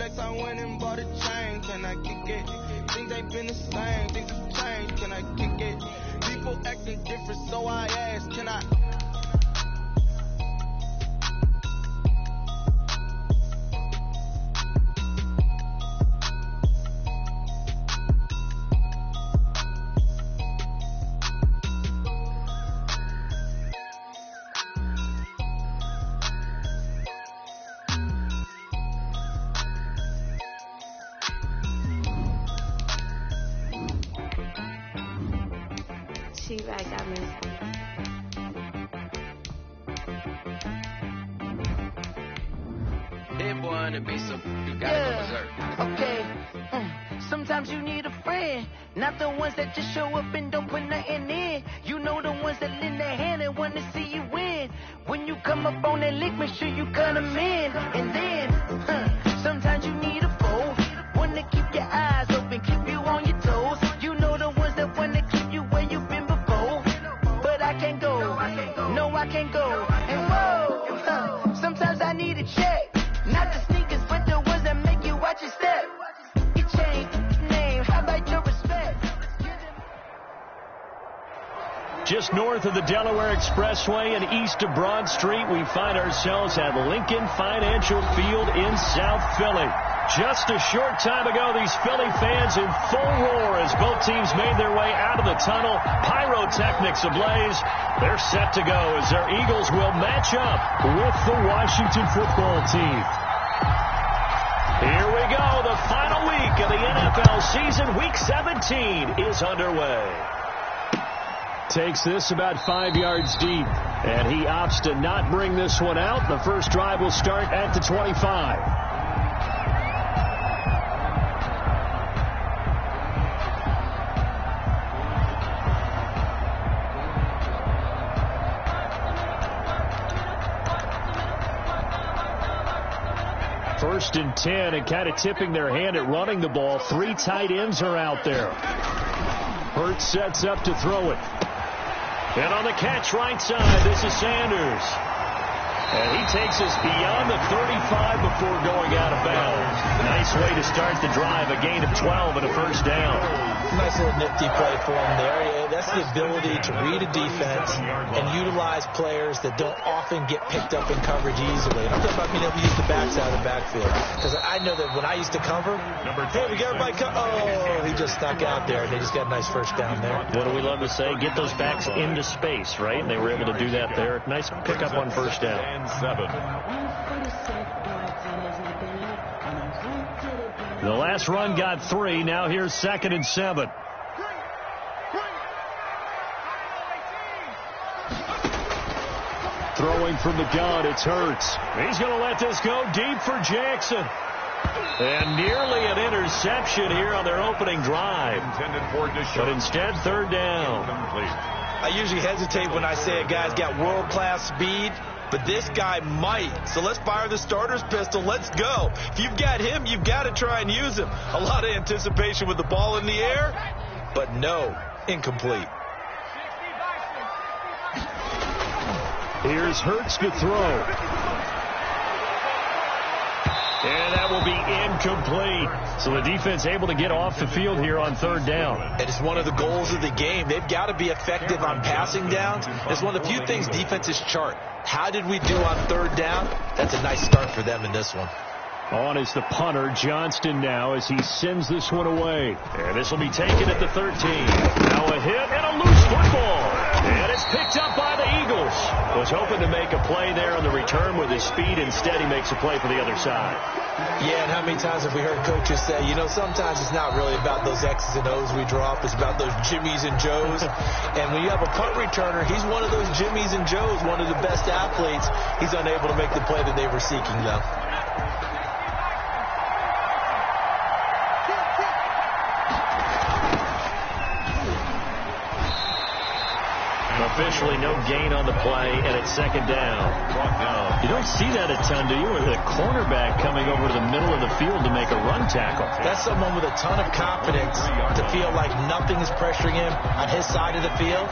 flex, I went and bought a chain. Can I kick it? Things ain't been the same. Things have changed. Can I kick it? People acting different, so I ask, can I? She-Bag got me. Hit boy to be so you gotta go berserk. Okay. Sometimes you need a friend, not the ones that just show up and don't put nothing in. You know the ones that lend their hand and want to see you win. When you come up on that lick, make sure you cut them in. And then, sometimes you need a foe, one to keep your eyes open, keep you on your toes. You know the ones that want to keep you where you've been before. But I can't go, no I can't go. And whoa, sometimes I need a check. Not the sneakers, but the ones that make you watch your step. Your chain, name, how about your respect? Just north of the Delaware Expressway and east of Broad Street, we find ourselves at Lincoln Financial Field in South Philly. Just a short time ago, these Philly fans in full roar as both teams made their way out of the tunnel. Pyrotechnics ablaze. They're set to go as their Eagles will match up with the Washington football team. Here we go. The final week of the NFL season. Week 17 is underway. Takes this about 5 yards deep, and he opts to not bring this one out. The first drive will start at the 25. First and 10, and kind of tipping their hand at running the ball. Three tight ends are out there. Hurts sets up to throw it. And on the catch right side, this is Sanders. And he takes us beyond the 35 before going out of bounds. Nice way to start the drive, a gain of 12 and a first down. Nice little nifty play for him there. Yeah, that's the ability to read a defense and utilize players that don't often get picked up in coverage easily. And I'm talking about being able to use the backside of the backfield. Because I know that when I used to cover, hey, we got everybody oh, he just stuck out there. They just got a nice first down there. What do we love to say? Get those backs into space, right? And they were able to do that there. Nice pickup on first down. The last run got 3. Now here's 2nd and 7. Throwing from the gun, it's Hurts. He's going to let this go deep for Jackson. And nearly an interception here on their opening drive. But instead, 3rd down. I usually hesitate when I say a guy's got world-class speed, but this guy might. So let's fire the starter's pistol. Let's go. If you've got him, you've got to try and use him. A lot of anticipation with the ball in the air, but no, incomplete. Here's Hurts to throw. And that will be incomplete. So the defense able to get off the field here on 3rd down. And it's one of the goals of the game. They've got to be effective on passing downs. It's one of the few things defenses chart. How did we do on 3rd down? That's a nice start for them in this one. On is the punter, Johnston, now as he sends this one away. And this will be taken at the 13. Now a hit and a loose football. And it's picked up by the Eagles. Was hoping to make a play there on the return with his speed. Instead, he makes a play for the other side. Yeah, and how many times have we heard coaches say, you know, sometimes it's not really about those X's and O's we drop. It's about those Jimmies and Joes. And when you have a punt returner, he's one of those Jimmies and Joes, one of the best athletes. He's unable to make the play that they were seeking, though. Officially no gain on the play, and it's 2nd down. You don't see that a ton, do you? With a cornerback coming over to the middle of the field to make a run tackle. That's someone with a ton of confidence to feel like nothing is pressuring him on his side of the field.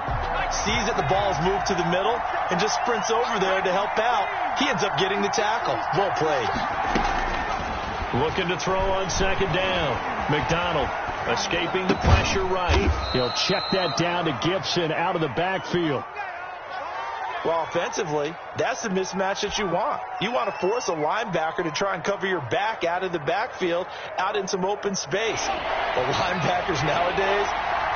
Sees that the ball is moved to the middle and just sprints over there to help out. He ends up getting the tackle. Well played. Looking to throw on second down. McDonald escaping the pressure right. He'll check that down to Gibson out of the backfield. Well, offensively, that's the mismatch that you want. You want to force a linebacker to try and cover your back out of the backfield, out in some open space. The linebackers nowadays,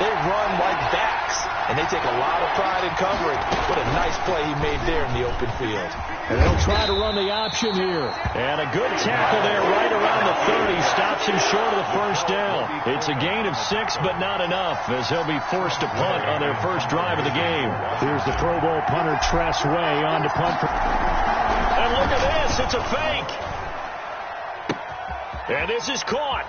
they run like backs, and they take a lot of pride in covering. What a nice play he made there in the open field. And they'll try to run the option here. And a good tackle there right around the 30. Stops him short of the first down. It's a gain of 6, but not enough, as they'll be forced to punt on their first drive of the game. Here's the Pro Bowl punter, Tress Way, on to punt. And look at this. It's a fake. And this is caught.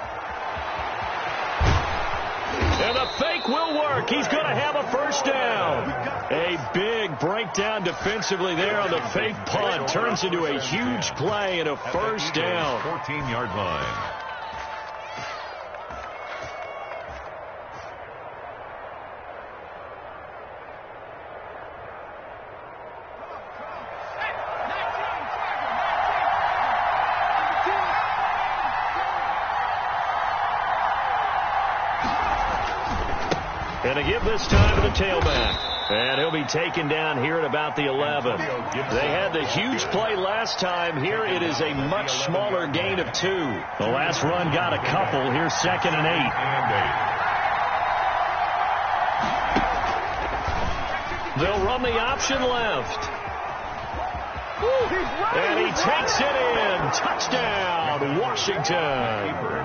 And the fake will work. He's going to have a first down. A big breakdown defensively there on the fake punt. Turns into a huge play and a first down. 14-yard line. And a give this time to the tailback. And he'll be taken down here at about the 11. They had the huge play last time. Here it is a much smaller gain of 2. The last run got a couple. Here's 2nd and 8. They'll run the option left. And he takes it in. Touchdown, Washington.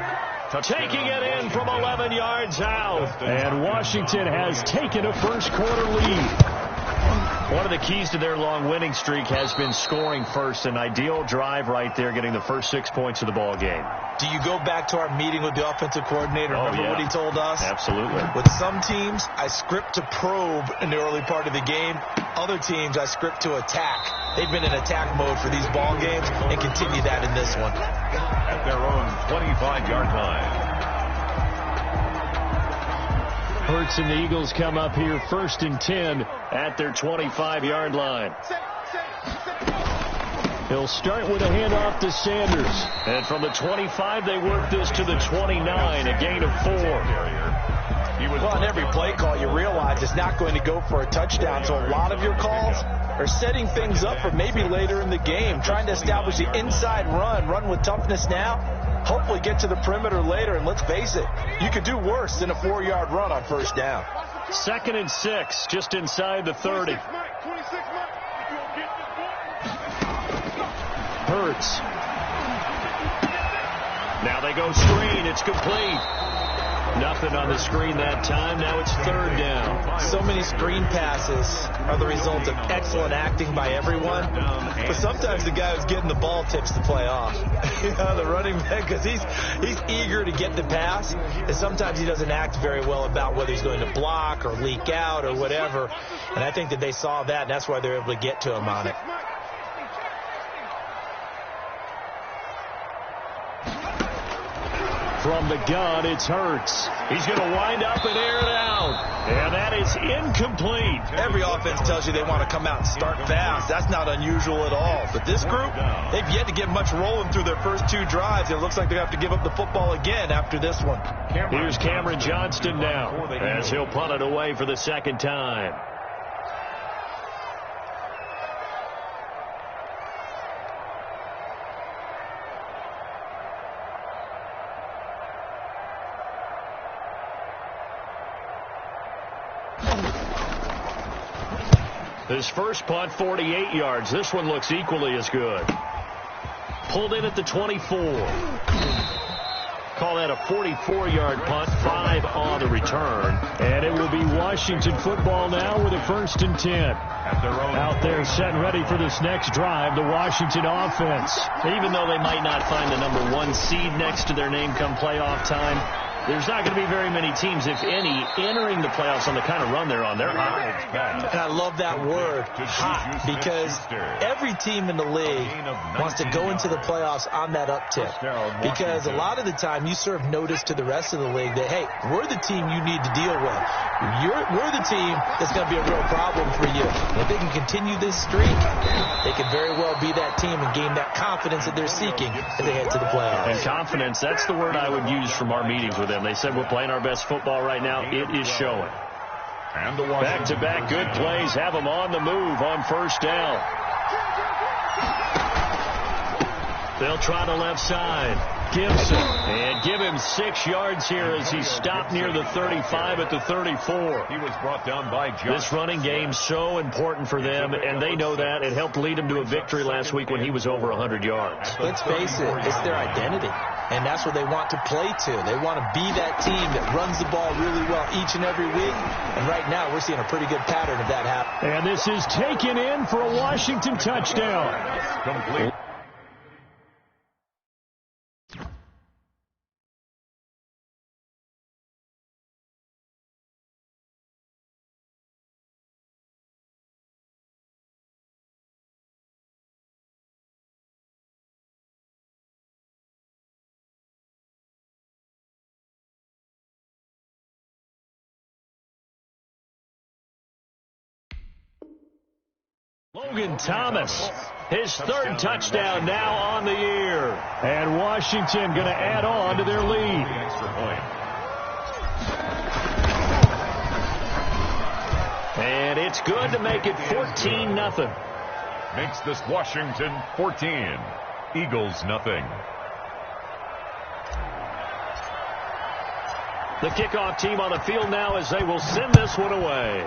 Taking it in from 11 yards out. And Washington has taken a first quarter lead. One of the keys to their long winning streak has been scoring first. An ideal drive right there, getting the first 6 points of the ball game. Do you go back to our meeting with the offensive coordinator? Remember what he told us? Absolutely. With some teams, I script to probe in the early part of the game. Other teams, I script to attack. They've been in attack mode for these ball games and continue that in this one. At their own 25-yard line. Hurts and the Eagles come up here 1st and 10 at their 25-yard line. He'll start with a handoff to Sanders. And from the 25, they work this to the 29, a gain of 4. Well, on every play call, you realize it's not going to go for a touchdown. So a lot of your calls are setting things up for maybe later in the game, trying to establish the inside run with toughness now, hopefully get to the perimeter later. And let's face it, you could do worse than a 4-yard run on first down. 2nd and 6, just inside the 30. Hurts. Now they go screen. It's complete. Nothing on the screen that time. Now it's 3rd down. So many screen passes are the result of excellent acting by everyone. But sometimes the guy who's getting the ball tips the play off. The running back, because he's eager to get the pass. And sometimes he doesn't act very well about whether he's going to block or leak out or whatever. And I think that they saw that, and that's why they're able to get to him on it. From the gun, it's Hurts. He's going to wind up and air it out. And that is incomplete. Every offense tells you they want to come out and start fast. That's not unusual at all. But this group, they've yet to get much rolling through their first 2 drives. It looks like they have to give up the football again after this one. Here's Cameron Johnston now, as he'll punt it away for the 2nd time. His first punt, 48 yards. This one looks equally as good. Pulled in at the 24. Call that a 44-yard punt, 5 on the return. And it will be Washington football now with a 1st and 10. Out there set ready for this next drive, the Washington offense. Even though they might not find the number 1 seed next to their name come playoff time, there's not going to be very many teams, if any, entering the playoffs on the kind of run they're on. They're hot. And I love that word, hot, because every team in the league wants to go into the playoffs on that uptick. Because a lot of the time you serve notice to the rest of the league that, hey, we're the team you need to deal with. We're the team that's going to be a real problem for you. And if they can continue this streak, they could very well be that team and gain that confidence that they're seeking as they head to the playoffs. And confidence, that's the word I would use from our meetings with them. They said we're playing our best football right now. It is showing. And back-to-back good plays have them on the move on first down. They'll try the left side. Gibson, and give him 6 yards here as he stopped near the 35 at the 34. He was brought down by Josh. This running game so important for them, and they know that. It helped lead him to a victory last week when he was over 100 yards. Let's face it, it's their identity, and that's what they want to play to. They want to be that team that runs the ball really well each and every week, and right now we're seeing a pretty good pattern of that happen. And this is taken in for a Washington touchdown. Complete. Logan Thomas, his 3rd touchdown now on the year. And Washington going to add on to their lead. And it's good to make it 14-0. Makes this Washington 14, Eagles nothing. The kickoff team on the field now as they will send this one away.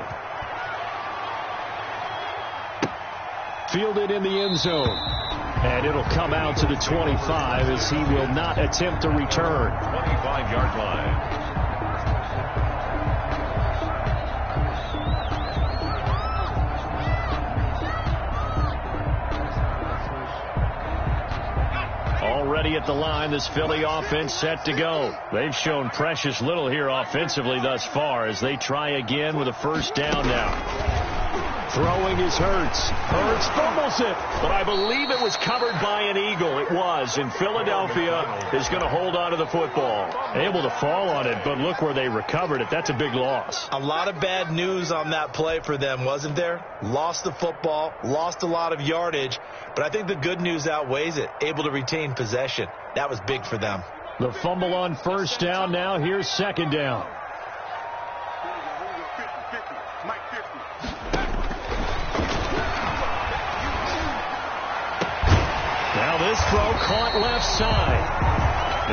Fielded in the end zone. And it'll come out to the 25 as he will not attempt to return. 25-yard line. Already at the line, this Philly offense set to go. They've shown precious little here offensively thus far as they try again with a first down now. Throwing is Hurts. Hurts fumbles it, but I believe it was covered by an Eagle. It was, and Philadelphia is going to hold on to the football. Able to fall on it, but look where they recovered it. That's a big loss. A lot of bad news on that play for them, wasn't there? Lost the football, lost a lot of yardage, but I think the good news outweighs it. Able to retain possession. That was big for them. The fumble on first down now. Here's 2nd down. Now this throw caught left side.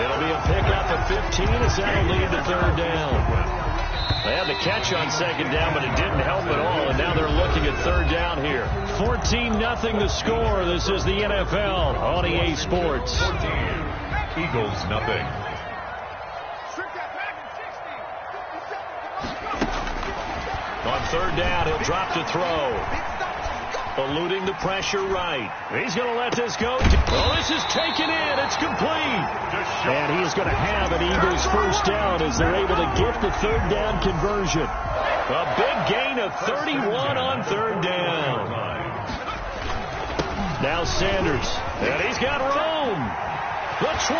It'll be a pickup of 15 as that'll lead to 3rd down. They had the catch on 2nd down, but it didn't help at all, and now they're looking at 3rd down here. 14-0 the score. This is the NFL on EA Sports. 14, Eagles nothing. On 3rd down, he'll drop to throw. Eluding the pressure right. He's going to let this go. Oh, this is taken in. It's complete. And he is going to have an Eagles first down as they're able to get the 3rd down conversion. A big gain of 31 on 3rd down. Now Sanders. And he's got room. The 20.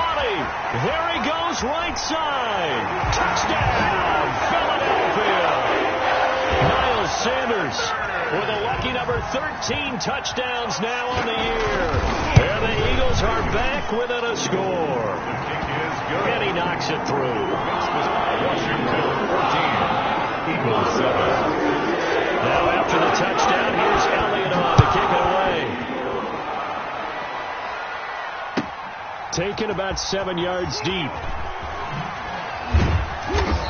There he goes right side. Touchdown, Philadelphia. Miles Sanders with a lucky number 13 touchdowns now on the year. And the Eagles are back within a score. And he knocks it through. Washington 14, Eagles 7. Now after the touchdown, here's Elliott on to kick it away. Taken about 7 yards deep.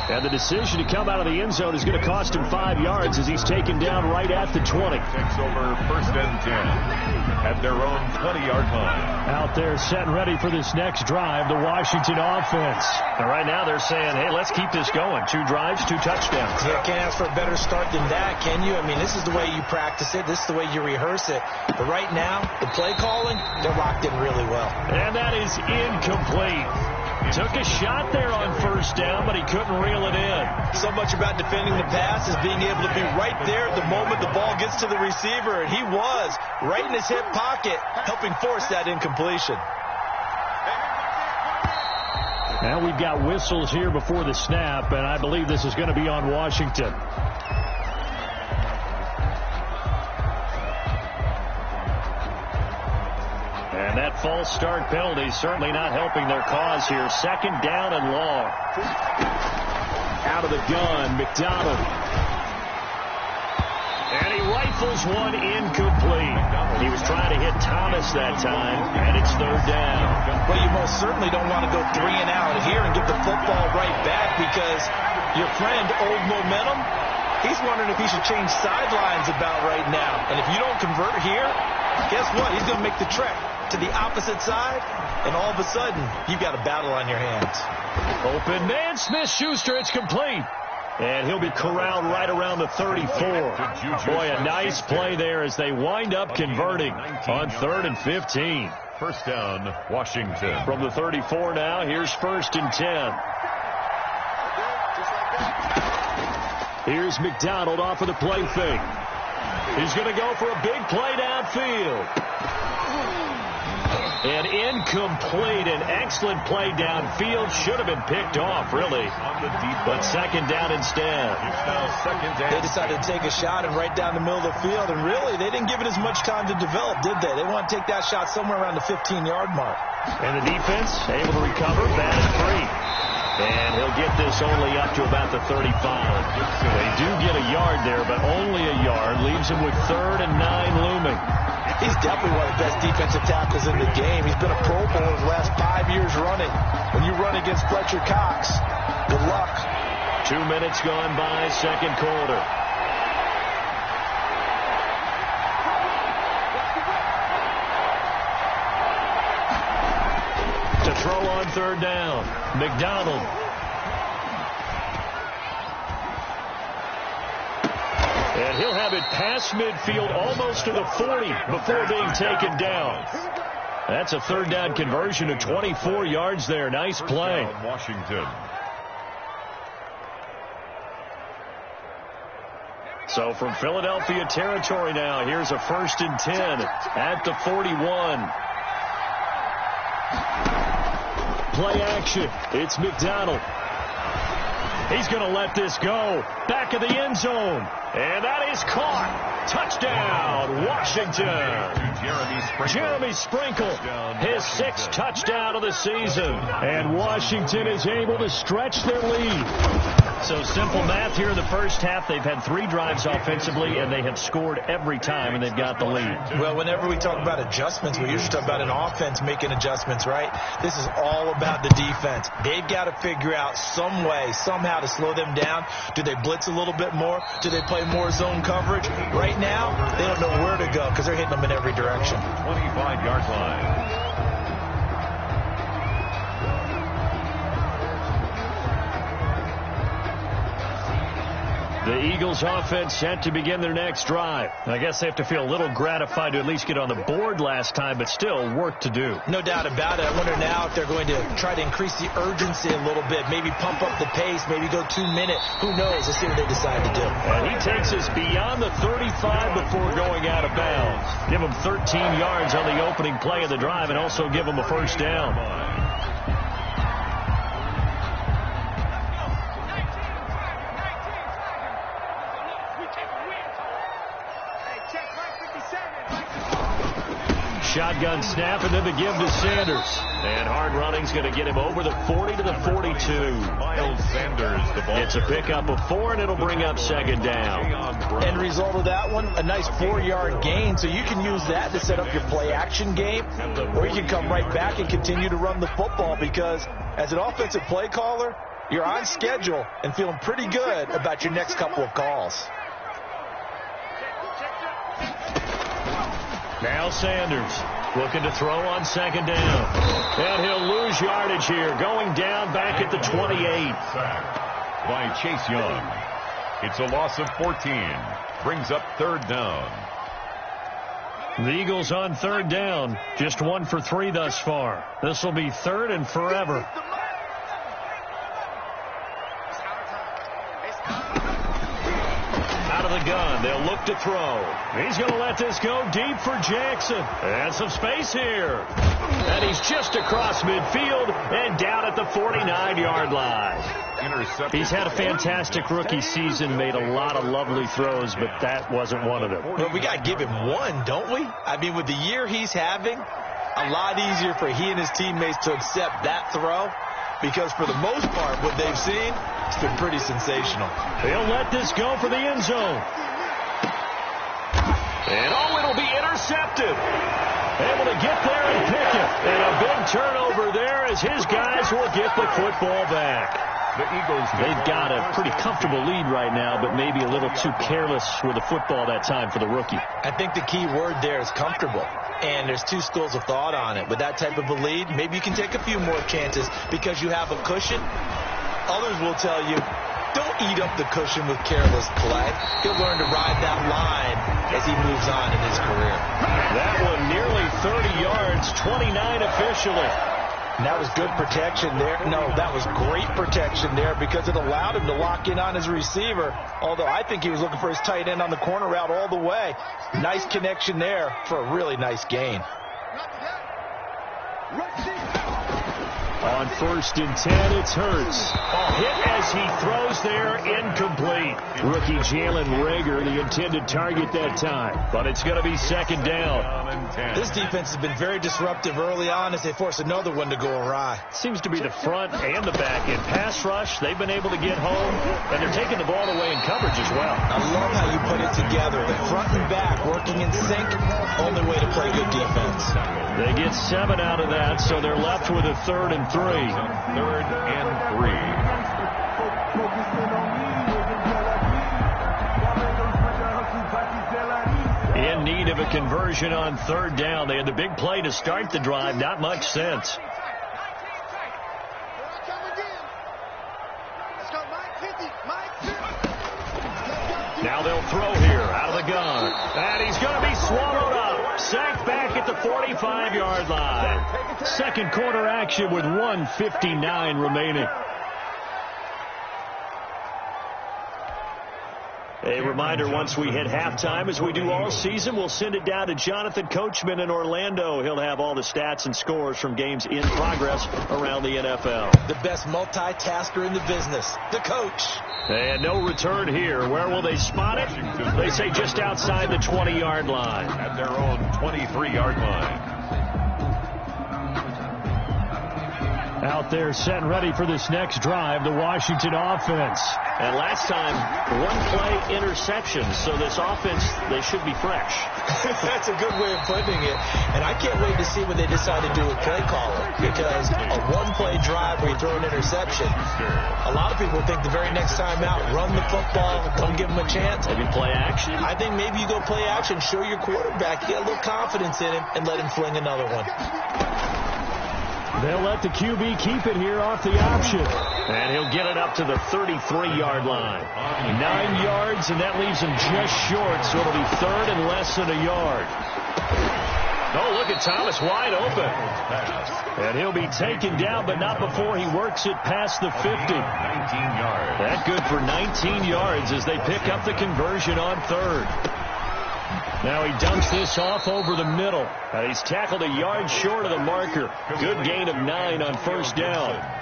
And the decision to come out of the end zone is going to cost him 5 yards as he's taken down right at the 20. Takes over 1st and 10 at their own 20-yard line. Out there set and ready for this next drive, the Washington offense. And right now they're saying, hey, let's keep this going. 2 drives, 2 touchdowns. You can't ask for a better start than that, can you? I mean, this is the way you practice it. This is the way you rehearse it. But right now, the play calling, they're locked in really well. And that is incomplete. Took a shot there on first down, but he couldn't reel it in. So much about defending the pass is being able to be right there at the moment the ball gets to the receiver, and he was right in his hip pocket, helping force that incompletion. Now we've got whistles here before the snap, and I believe this is going to be on Washington. And that false start penalty certainly not helping their cause here. Second down and long. Out of the gun, McDonald. And he rifles one incomplete. He was trying to hit Thomas that time, and it's third down. Well, you most certainly don't want to go 3 and out here and get the football right back, because your friend, Old Momentum, he's wondering if he should change sidelines about right now. And if you don't convert here, guess what? He's going to make the trek to the opposite side, and all of a sudden, you've got a battle on your hands. Open man, Smith-Schuster, it's complete. And he'll be corralled right around the 34. Boy, a nice play there as they wind up converting on 3rd and 15. First down, Washington. From the 34 now, here's 1st and 10. Here's McDonald off of the play fake. He's going to go for a big play downfield. And incomplete. An excellent play downfield. Should have been picked off, really. But second down instead. They decided to take a shot and right down the middle of the field. And really, they didn't give it as much time to develop, did they? They want to take that shot somewhere around the 15-yard mark. And the defense able to recover. Batted free. And he'll get this only up to about the 35. They do get a yard there, but only a yard. Leaves him with 3rd and 9 looming. He's definitely one of the best defensive tackles in the game. He's been a Pro Bowler the last 5 years running. When you run against Fletcher Cox, good luck. 2 minutes gone by, second quarter. To throw on third down, McDonald. And he'll have it past midfield, almost to the 40 before being taken down. That's a third down conversion of 24 yards there. Nice play. Washington. So from Philadelphia territory now, here's a 1st and 10 at the 41. Play action. It's McDonald. He's going to let this go. Back of the end zone. And that is caught. Touchdown, Washington. Jeremy Sprinkle, his 6th touchdown of the season. And Washington is able to stretch their lead. So simple math here in the first half. They've had 3 drives offensively, and they have scored every time, and they've got the lead. Well, whenever we talk about adjustments, we usually talk about an offense making adjustments, right? This is all about the defense. They've got to figure out some way, somehow to slow them down. Do they blitz a little bit more? Do they play more zone coverage? Right now, they don't know where to go because they're hitting them in every direction. 25-yard line. The Eagles offense set to begin their next drive. I guess they have to feel a little gratified to at least get on the board last time, but still work to do. No doubt about it. I wonder now if they're going to try to increase the urgency a little bit, maybe pump up the pace, maybe go 2 minute. Who knows? Let's see what they decide to do. And he takes us beyond the 35 before going out of bounds. Give him 13 yards on the opening play of the drive and also give him a first down. Shotgun snap, and then the give to Sanders. And hard running's going to get him over the 40 to the 42. Miles Sanders, the ball. It's a pickup of 4, and it'll bring up second down. End result of that one, a nice 4-yard gain. So you can use that to set up your play-action game, or you can come right back and continue to run the football, because as an offensive play caller, you're on schedule and feeling pretty good about your next couple of calls. Now Sanders looking to throw on second down. And he'll lose yardage here, going down back at the 28. By Chase Young. It's a loss of 14. Brings up third down. The Eagles on third down. Just 1 for 3 thus far. This will be 3rd and forever. the gun. They'll look to throw. He's going to let this go deep for Jackson. And some space here. And he's just across midfield and down at the 49-yard line. He's had a fantastic rookie season, made a lot of lovely throws, but that wasn't one of them. Well, we got to give him one, don't we? I mean, with the year he's having, a lot easier for he and his teammates to accept that throw, because for the most part, what they've seen, it's been pretty sensational. They'll let this go for the end zone. And it'll be intercepted. Able to get there and pick it. And a big turnover there as his guys will get the football back. The Eagles, they've got a pretty comfortable lead right now, but maybe a little too careless with the football that time for the rookie. I think the key word there is comfortable. And there's two schools of thought on it. With that type of a lead, maybe you can take a few more chances because you have a cushion. Others will tell you, don't eat up the cushion with careless play. He'll learn to ride that line as he moves on in his career. That one nearly 30 yards, 29 officially. And that was good protection there. No, that was great protection there because it allowed him to lock in on his receiver, although I think he was looking for his tight end on the corner route all the way. Nice connection there for a really nice gain. On 1st and 10, it's Hurts. Hit as he throws there, incomplete. Rookie Jalen Reagor, the intended target that time. But it's going to be 2nd down. This defense has been very disruptive early on as they force another one to go awry. Seems to be the front and the back end. Pass rush, they've been able to get home, and they're taking the ball away in coverage as well. I love how you put it together. The front and back working in sync, only way to play good defense. They get 7 out of that, so they're left with a 3rd and 3. 3rd and 3. In need of a conversion on 3rd down. They had the big play to start the drive. Not much sense. Now they'll throw here out of the gun. And he's going to be swallowed up. Sacked back at the 45-yard line. 2nd quarter action with 1:59 remaining. A reminder, once we hit halftime, as we do all season, we'll send it down to Jonathan Coachman in Orlando. He'll have all the stats and scores from games in progress around the NFL. The best multitasker in the business, the coach. And no return here. Where will they spot it? They say just outside the 20-yard line. At their own 23-yard line. Out there set and ready for this next drive, the Washington offense. And last time, 1-play interception. So this offense, they should be fresh. That's a good way of putting it. And I can't wait to see what they decide to do with play calling. Because a 1-play drive where you throw an interception, a lot of people think the very next time out, run the football, don't give them a chance. Maybe play action? I think maybe you go play action, show your quarterback, get a little confidence in him, and let him fling another one. They'll let the QB keep it here off the option. And he'll get it up to the 33-yard line. 9 yards, and that leaves him just short, so it'll be 3rd and less than a yard. Oh, look at Thomas wide open. And he'll be taken down, but not before he works it past the 50. 19 yards. That good for 19 yards as they pick up the conversion on 3rd. Now he dumps this off over the middle. He's tackled a yard short of the marker. Good gain of 9 on 1st down.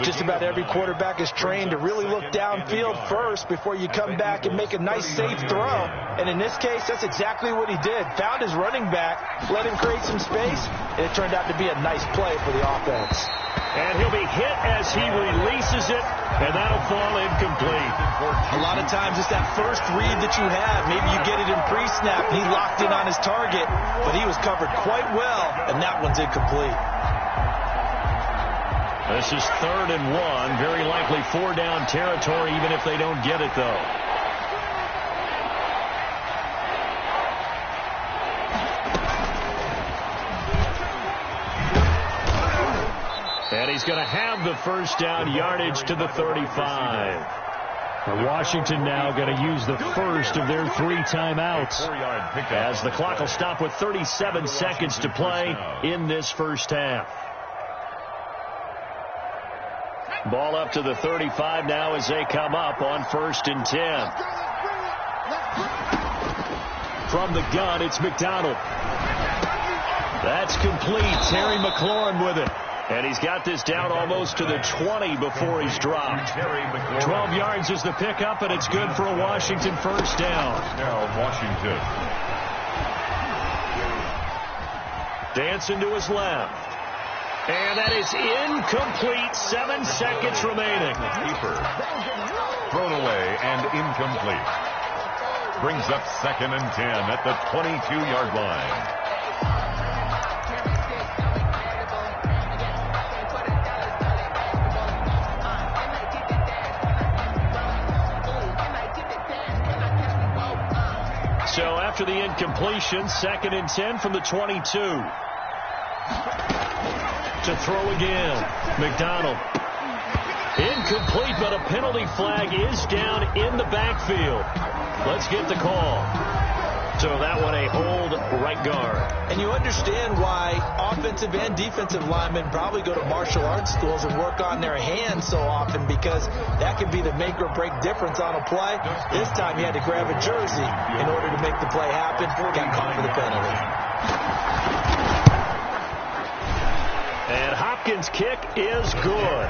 Just about every quarterback is trained to really look downfield first before you come back and make a nice, safe throw. And in this case, that's exactly what he did. Found his running back, let him create some space, and it turned out to be a nice play for the offense. And he'll be hit as he releases it, and that'll fall incomplete. A lot of times it's that first read that you have. Maybe you get it in pre-snap, and he locked in on his target, but he was covered quite well, and that one's incomplete. This is 3rd and 1. Very likely 4-down territory, even if they don't get it, though. And he's going to have the 1st down yardage to the 35. And Washington now going to use the first of their 3 timeouts, as the clock will stop with 37 seconds to play in this first half. Ball up to the 35 now as they come up on 1st and 10. from the gun, it's McDonald. That's complete. Terry McLaurin with it. And he's got this down almost to the 20 before he's dropped. 12 yards is the pickup, and it's good for a Washington first down. Now Washington. Dancing to his left. And that is incomplete. 7 seconds remaining. Keeper. Thrown away and incomplete. Brings up 2nd and 10 at the 22-yard line. So after the incompletion, 2nd and 10 from the 22. To throw again. McDonald. Incomplete, but a penalty flag is down in the backfield. Let's get the call. So that one a hold right guard. And you understand why offensive and defensive linemen probably go to martial arts schools and work on their hands so often, because that could be the make or break difference on a play. This time he had to grab a jersey in order to make the play happen. Got caught for the penalty. And Hopkins' kick is good.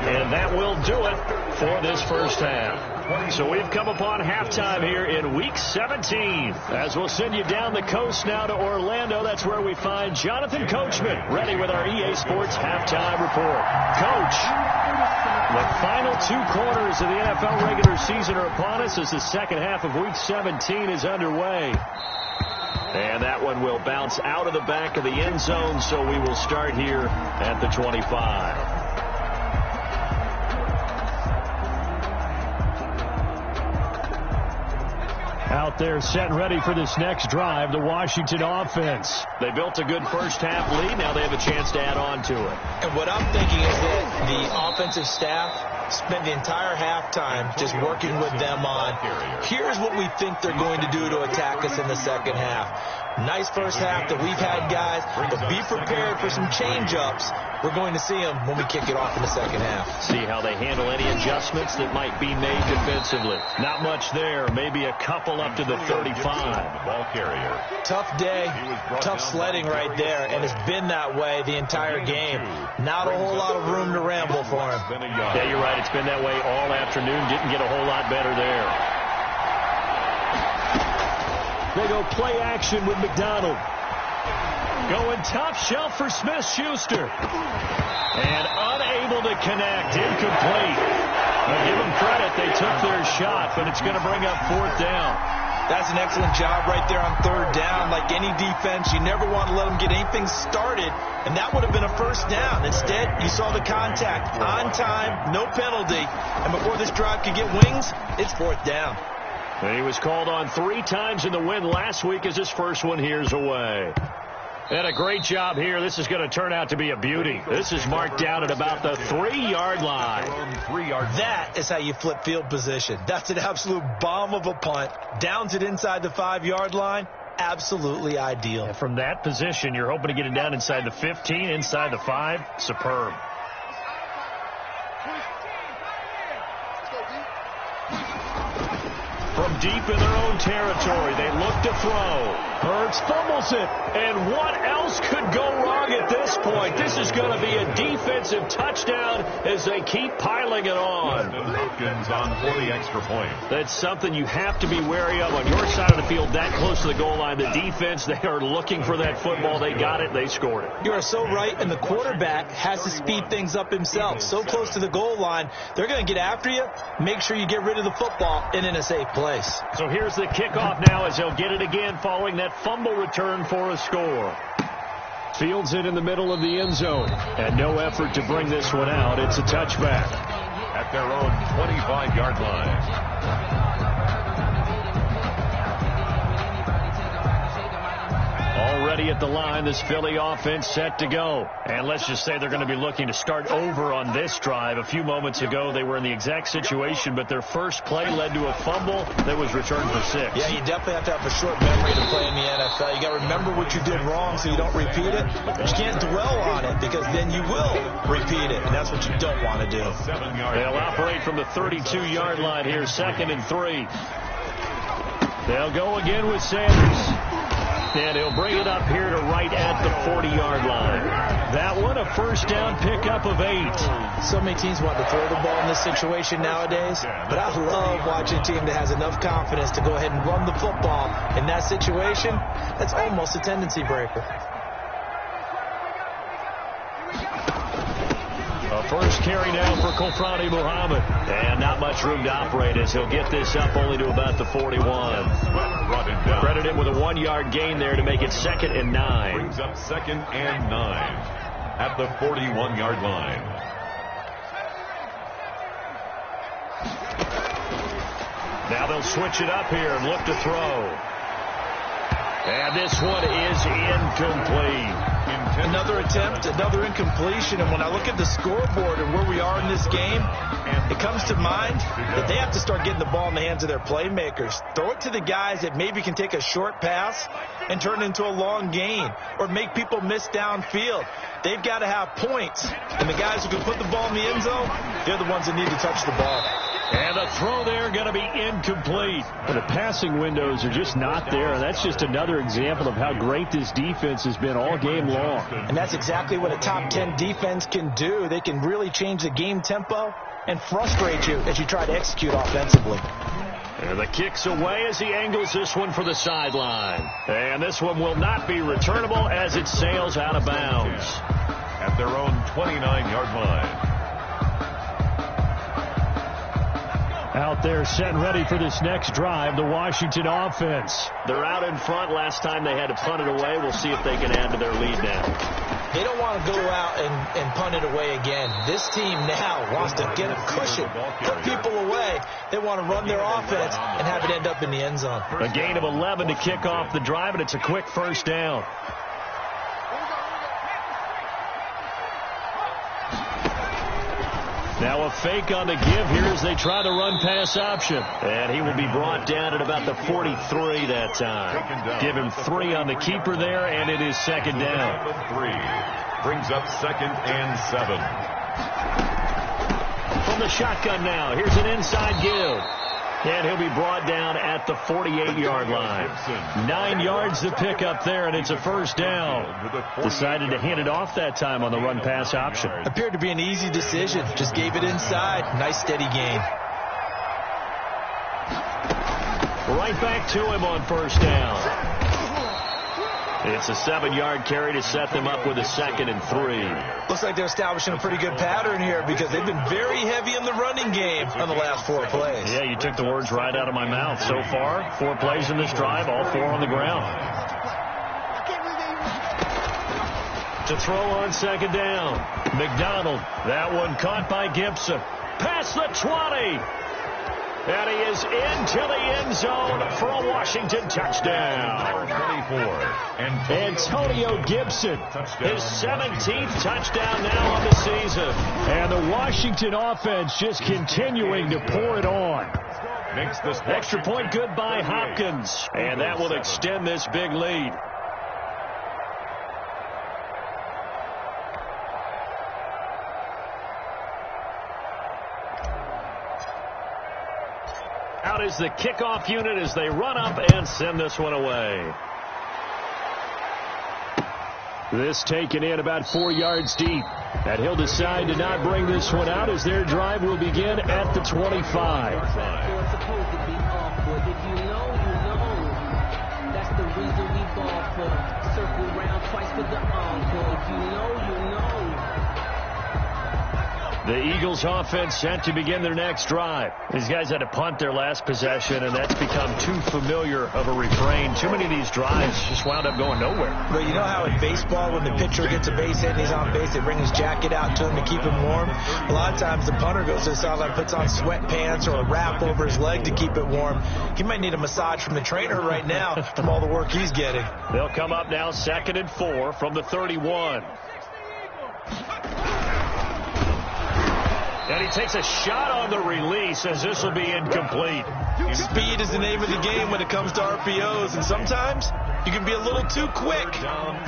And that will do it for this first half. So we've come upon halftime here in Week 17. As we'll send you down the coast now to Orlando, that's where we find Jonathan Coachman, ready with our EA Sports Halftime Report. Coach, the final 2 quarters of the NFL regular season are upon us as the second half of Week 17 is underway. And that one will bounce out of the back of the end zone, so we will start here at the 25. Out there set and ready for this next drive, the Washington offense. They built a good first half lead. Now they have a chance to add on to it. And what I'm thinking is that the offensive staff spent the entire halftime just working with them on, here's what we think they're going to do to attack us in the second half. Nice first half that we've had, guys, but be prepared for some change-ups. We're going to see them when we kick it off in the second half. See how they handle any adjustments that might be made defensively. Not much there. Maybe a couple up to the 35. Ball carrier. Tough day, tough sledding right there, and it's been that way the entire game. Not a whole lot of room to ramble for him. Yeah, you're right. It's been that way all afternoon. Didn't get a whole lot better there. They go play action with McDonald. Going top shelf for Smith-Schuster. And unable to connect. Incomplete. Now give them credit. They took their shot, but it's going to bring up 4th down. That's an excellent job right there on 3rd down. Like any defense, you never want to let them get anything started, and that would have been a first down. Instead, you saw the contact on time, no penalty, and before this drive could get wings, it's 4th down. And he was called on 3 times in the win last week as his first one here's away. And a great job here. This is going to turn out to be a beauty. This is marked down at about the 3-yard line. That is how you flip field position. That's an absolute bomb of a punt. Downs it inside the 5-yard line. Absolutely ideal. And from that position, you're hoping to get it down inside the 15, inside the 5. Superb. From deep in their own territory, they look to throw. Hurts fumbles it. And what else could go wrong at this point? This is going to be a defensive touchdown as they keep piling it on. Hopkins on for the extra point. That's something you have to be wary of on your side of the field, that close to the goal line. The defense, they are looking for that football. They got it. They scored it. You are so right, and the quarterback has to speed things up himself. So close to the goal line, they're going to get after you. Make sure you get rid of the football and in a safe place. So here's the kickoff now as they'll get it again following that fumble return for a score. Fields it in the middle of the end zone. And no effort to bring this one out. It's a touchback. At their own 25-yard line. Already at the line, this Philly offense set to go. And let's just say they're going to be looking to start over on this drive. A few moments ago, they were in the exact situation, but their first play led to a fumble that was returned for 6. Yeah, you definitely have to have a short memory to play in the NFL. You got to remember what you did wrong so you don't repeat it. But you can't dwell on it because then you will repeat it, and that's what you don't want to do. They'll operate from the 32-yard line here, 2nd and 3. They'll go again with Sanders. And he'll bring it up here to right at the 40-yard line. That one, a first down pickup of 8. So many teams want to throw the ball in this situation nowadays, but I love watching a team that has enough confidence to go ahead and run the football. In that situation, that's almost a tendency breaker. A first carry now for Kofrani Muhammad. And not much room to operate as he'll get this up only to about the 41. Credit him with a 1-yard gain there to make it 2nd and 9. Brings up 2nd and 9 at the 41-yard line. Now they'll switch it up here and look to throw. And this one is incomplete. Another attempt, another incompletion. And when I look at the scoreboard and where we are in this game, it comes to mind that they have to start getting the ball in the hands of their playmakers. Throw it to the guys that maybe can take a short pass and turn it into a long gain or make people miss downfield. They've got to have points. And the guys who can put the ball in the end zone, they're the ones that need to touch the ball. And a throw there going to be incomplete. The passing windows are just not there, and that's just another example of how great this defense has been all game long. And that's exactly what a top 10 defense can do. They can really change the game tempo and frustrate you as you try to execute offensively. And the kick's away as he angles this one for the sideline. And this one will not be returnable as it sails out of bounds. At their own 29-yard line. Out there set and ready for this next drive, the Washington offense. They're out in front. Last time they had to punt it away. We'll see if they can add to their lead now. They don't want to go out and punt it away again. This team now wants to get a cushion, put people away. They want to run their offense and have it end up in the end zone. A gain of 11 to kick off the drive, and it's a quick first down. Now a fake on the give here as they try the run-pass option. And he will be brought down at about the 43 that time. Give him 3 on the keeper there, and it is 2nd down. 3 brings up 2nd and 7. From the shotgun now, here's an inside give. And he'll be brought down at the 48-yard line. 9 yards to pick up there, and it's a first down. Decided to hand it off that time on the run-pass option. Appeared to be an easy decision. Just gave it inside. Nice, steady gain. Right back to him on first down. It's a 7-yard carry to set them up with a 2nd and 3. Looks like they're establishing a pretty good pattern here because they've been very heavy in the running game on the last 4 plays. Yeah, you took the words right out of my mouth. So far, 4 plays in this drive, all 4 on the ground. To throw on 2nd down. McDonald, that one caught by Gibson. Past the 20. And he is into the end zone for a Washington touchdown. 24. Antonio Gibson, his 17th touchdown now on the season. And the Washington offense just continuing to pour it on. Makes this extra point good by Hopkins. And that will extend this big lead. Out is the kickoff unit as they run up and send this one away. This taken in about 4 yards deep. And he'll decide to not bring this one out as their drive will begin at the 25. That's the reason we ball for. Circle round twice with the encore. If you know, you know. The Eagles offense set to begin their next drive. These guys had to punt their last possession, and that's become too familiar of a refrain. Too many of these drives just wound up going nowhere. Well, you know how in baseball, when the pitcher gets a base hit and he's on base, they bring his jacket out to him to keep him warm? A lot of times the punter goes to the sideline, puts on sweatpants or a wrap over his leg to keep it warm. He might need a massage from the trainer right now from all the work he's getting. They'll come up now 2nd and 4 from the 31. And he takes a shot on the release as this will be incomplete. Speed is the name of the game when it comes to RPOs, and sometimes you can be a little too quick,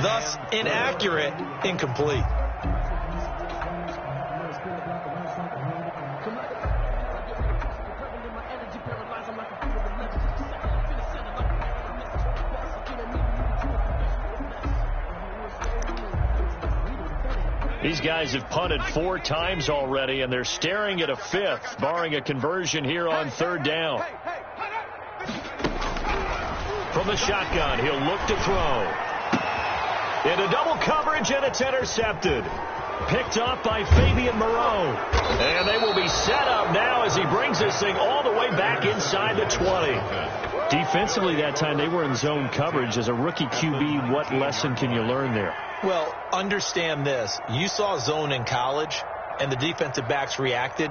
thus inaccurate, incomplete. These guys have punted 4 times already, and they're staring at a 5th, barring a conversion here on 3rd down. From the shotgun, he'll look to throw. Into double coverage, and it's intercepted. Picked off by Fabian Moreau. And they will be set up now as he brings this thing all the way back inside the 20. Defensively that time, they were in zone coverage. As a rookie QB, what lesson can you learn there? Well, understand this. You saw zone in college, and the defensive backs reacted,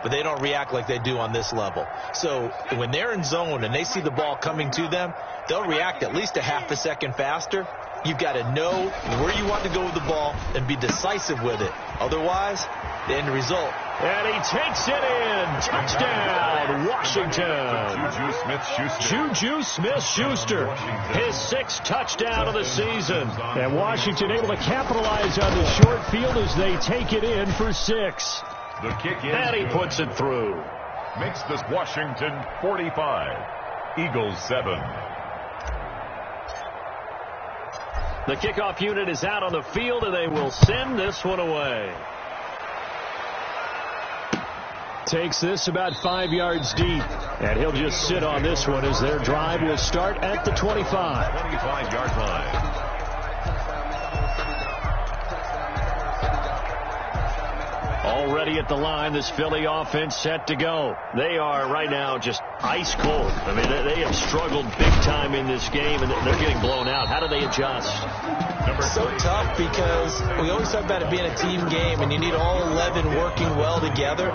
but they don't react like they do on this level. So when they're in zone and they see the ball coming to them, they'll react at least a half a second faster. You've got to know where you want to go with the ball and be decisive with it. Otherwise, the end result. And he takes it in. Touchdown, Washington. Juju Smith-Schuster, his 6th touchdown of the season. And Washington able to capitalize on the short field as they take it in for 6. The kick in. And he puts it through. Makes this Washington 45. Eagles 7. The kickoff unit is out on the field, and they will send this one away. Takes this about 5 yards deep, and he'll just sit on this one as their drive will start at the 25. 25-yard line. Already at the line, this Philly offense set to go. They are right now just ice cold. I mean, they have struggled big time in this game, and they're getting blown out. How do they adjust? So tough because we always talk about it being a team game, and you need all 11 working well together.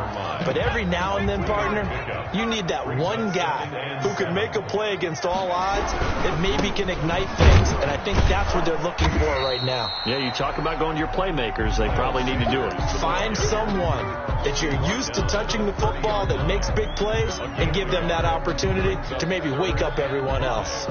But every now and then, partner, you need that one guy who can make a play against all odds that maybe can ignite things, and I think that's what they're looking for right now. Yeah, you talk about going to your playmakers. They probably need to do it. Find someone that you're used to touching the football that makes big plays and give them that opportunity to maybe wake up everyone else.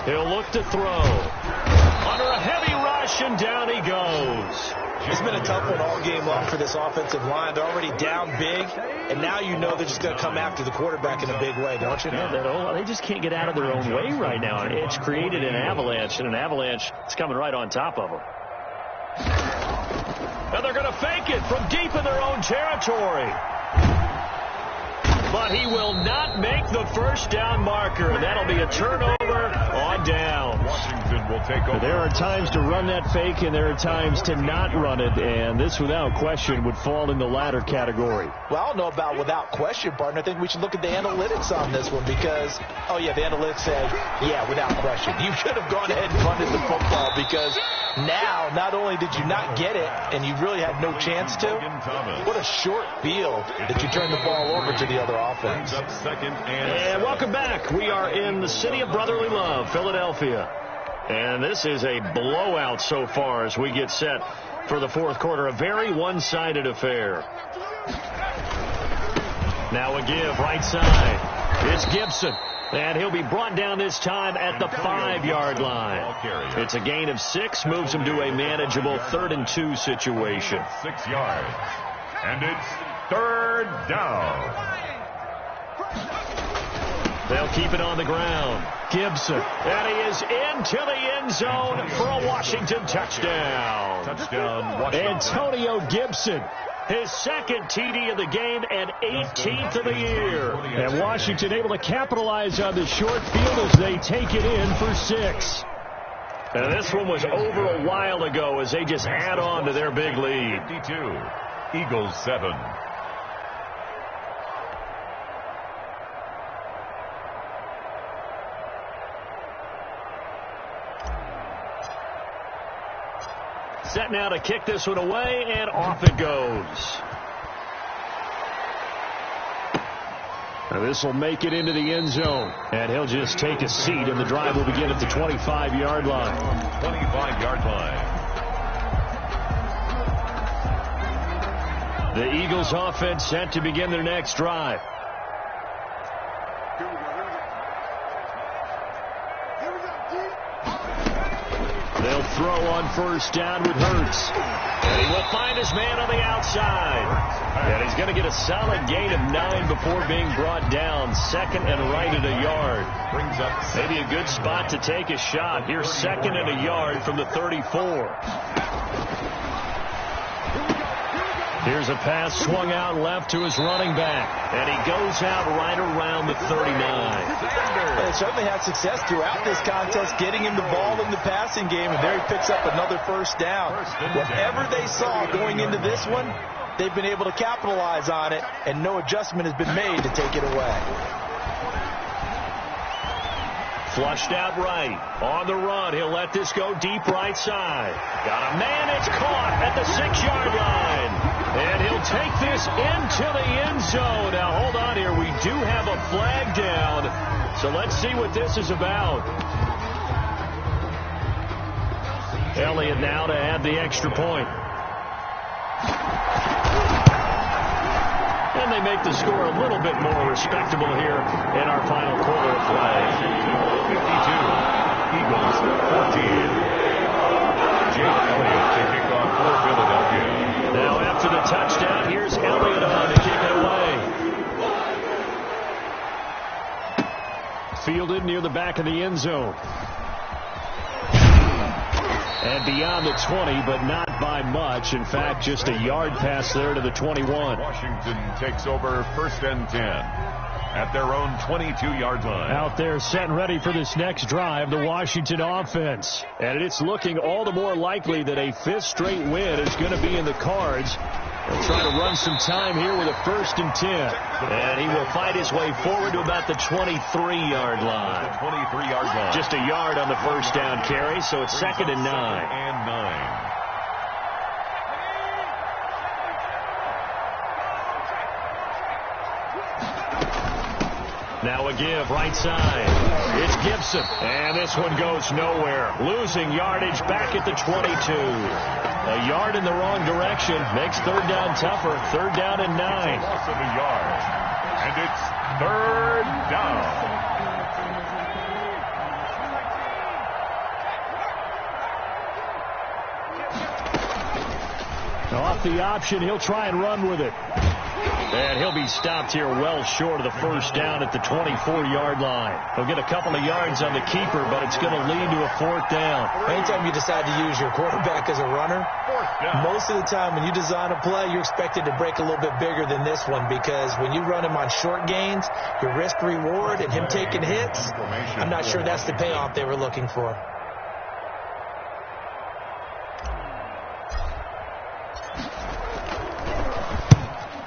He'll look to throw. Under a heavy rush, and down he goes. It's been a tough one all game long for this offensive line. They're already down big, and now you know they're just going to come after the quarterback in a big way, don't you? Yeah, they just can't get out of their own way right now. It's created an avalanche, and an avalanche is coming right on top of them. And they're going to fake it from deep in their own territory. But he will not make the first down marker. That'll be a turnover on downs. Washington will take over. There are times to run that fake, and there are times to not run it, and this, without question, would fall in the latter category. Well, I don't know about without question, partner. I think we should look at the analytics on this one because, oh, yeah, the analytics said, yeah, without question. You should have gone ahead and punted the football because now, not only did you not get it, and you really had no chance to, what a short field that you turned the ball over to the other offense. And welcome back. We are in the city of brotherly love, Philadelphia. And this is a blowout so far as we get set for the fourth quarter. A very one-sided affair. Now a give right side. It's Gibson. And he'll be brought down this time at the 5-yard line. It's a gain of 6, moves him to a manageable 3rd and 2 situation. 6 yards. And it's 3rd down. They'll keep it on the ground. Gibson. And he is into the end zone for a Washington touchdown. Antonio Gibson. His 2nd TD of the game and 18th of the year. And Washington able to capitalize on the short field as they take it in for 6. And this one was over a while ago as they just add on to their big lead. 52. Eagles 7. Set now to kick this one away, and off it goes. Now this will make it into the end zone, and he'll just take a seat, and the drive will begin at the 25-yard line. 25-yard line. The Eagles offense set to begin their next drive. They'll He'll throw on first down with Hurts. And he will find his man on the outside. And he's going to get a solid gain of 9 before being brought down. Second and right at a yard. Brings up maybe a good spot to take a shot. Here's second and a yard from the 34. Here's a pass swung out left to his running back. And he goes out right around the 39. They certainly had success throughout this contest getting him the ball in the passing game, and there he picks up another first down. Whatever they saw going into this one, they've been able to capitalize on it, and no adjustment has been made to take it away. Flushed out right. On the run, he'll let this go deep right side. Got a man, it's caught at the 6-yard line. And he'll take this into the end zone. Now, hold on here. We do have a flag down. So let's see what this is about. Elliott now to add the extra point. And they make the score a little bit more respectable here in our final quarter of play. 52. Eagles 14. Jake Elliott to kick off for Philadelphia. Now after the touchdown, here's Elliott on to kick it away. Fielded near the back of the end zone. And beyond the 20, but not by much. In fact, just a yard pass there to the 21. Washington takes over first and 10 at their own 22-yard line. Out there set and ready for this next drive, the Washington offense. And it's looking all the more likely that a 5th straight win is going to be in the cards. He'll try to run some time here with a first and 10. And he will fight his way forward to about the 23-yard line. The 23-yard line. Just a yard on the first down carry, so it's second and 9. And 9. Now a give, right side. It's Gibson. And this one goes nowhere. Losing yardage back at the 22. A yard in the wrong direction makes third down tougher. Third down and 9. Loss of a yard. And it's third down. Off the option, he'll try and run with it. And he'll be stopped here well short of the first down at the 24-yard line. He'll get a couple of yards on the keeper, but it's going to lead to a fourth down. Anytime you decide to use your quarterback as a runner, most of the time when you design a play, you're expected to break a little bit bigger than this one, because when you run him on short gains, your risk-reward and him taking hits, I'm not sure that's the payoff they were looking for.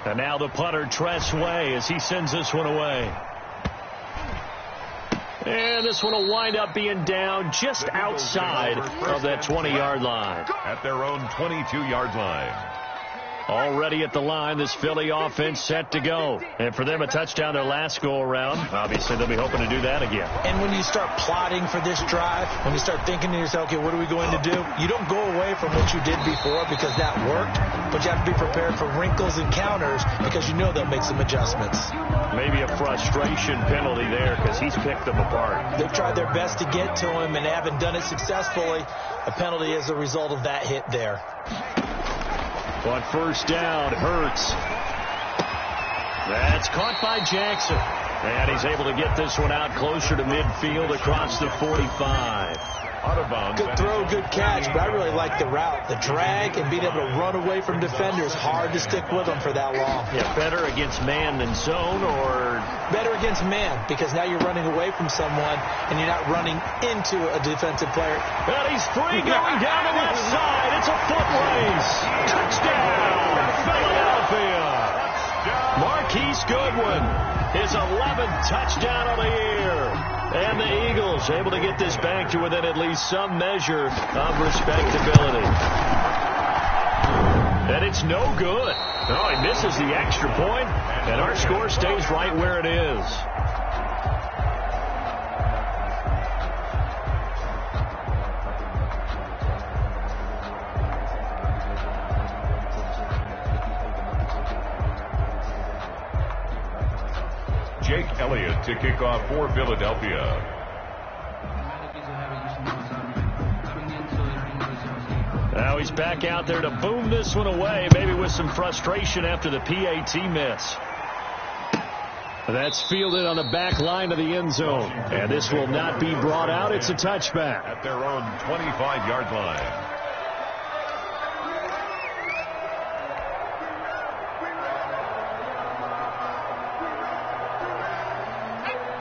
And now the punter, Tress Way, as he sends this one away. And this one will wind up being down just outside of that 20-yard line. At their own 22-yard line. Already at the line, this Philly offense set to go. And for them, a touchdown their last go-around. Obviously, they'll be hoping to do that again. And when you start plotting for this drive, when you start thinking to yourself, okay, what are we going to do? You don't go away from what you did before because that worked, but you have to be prepared for wrinkles and counters because you know they'll make some adjustments. Maybe a frustration penalty there because he's picked them apart. They've tried their best to get to him and haven't done it successfully. A penalty is a result of that hit there. On first down, Hurts. That's caught by Jackson. And he's able to get this one out closer to midfield across the 45. Out of bounds. Good throw, good catch, but I really like the route. The drag and being able to run away from defenders, hard to stick with them for that long. Yeah, better against man than zone, or? Better against man, because now you're running away from someone and you're not running into a defensive player. And he's free going down the left side. It's a foot race. Touchdown, Philadelphia. Marquise Goodwin, his 11th touchdown of the year. And the Eagles able to get this back to within at least some measure of respectability. And it's no good. No, he misses the extra point, and our score stays right where it is. Jake Elliott to kick off for Philadelphia. Now he's back out there to boom this one away, maybe with some frustration after the PAT miss. That's fielded on the back line of the end zone. And this will not be brought out. It's a touchback. At their own 25-yard line.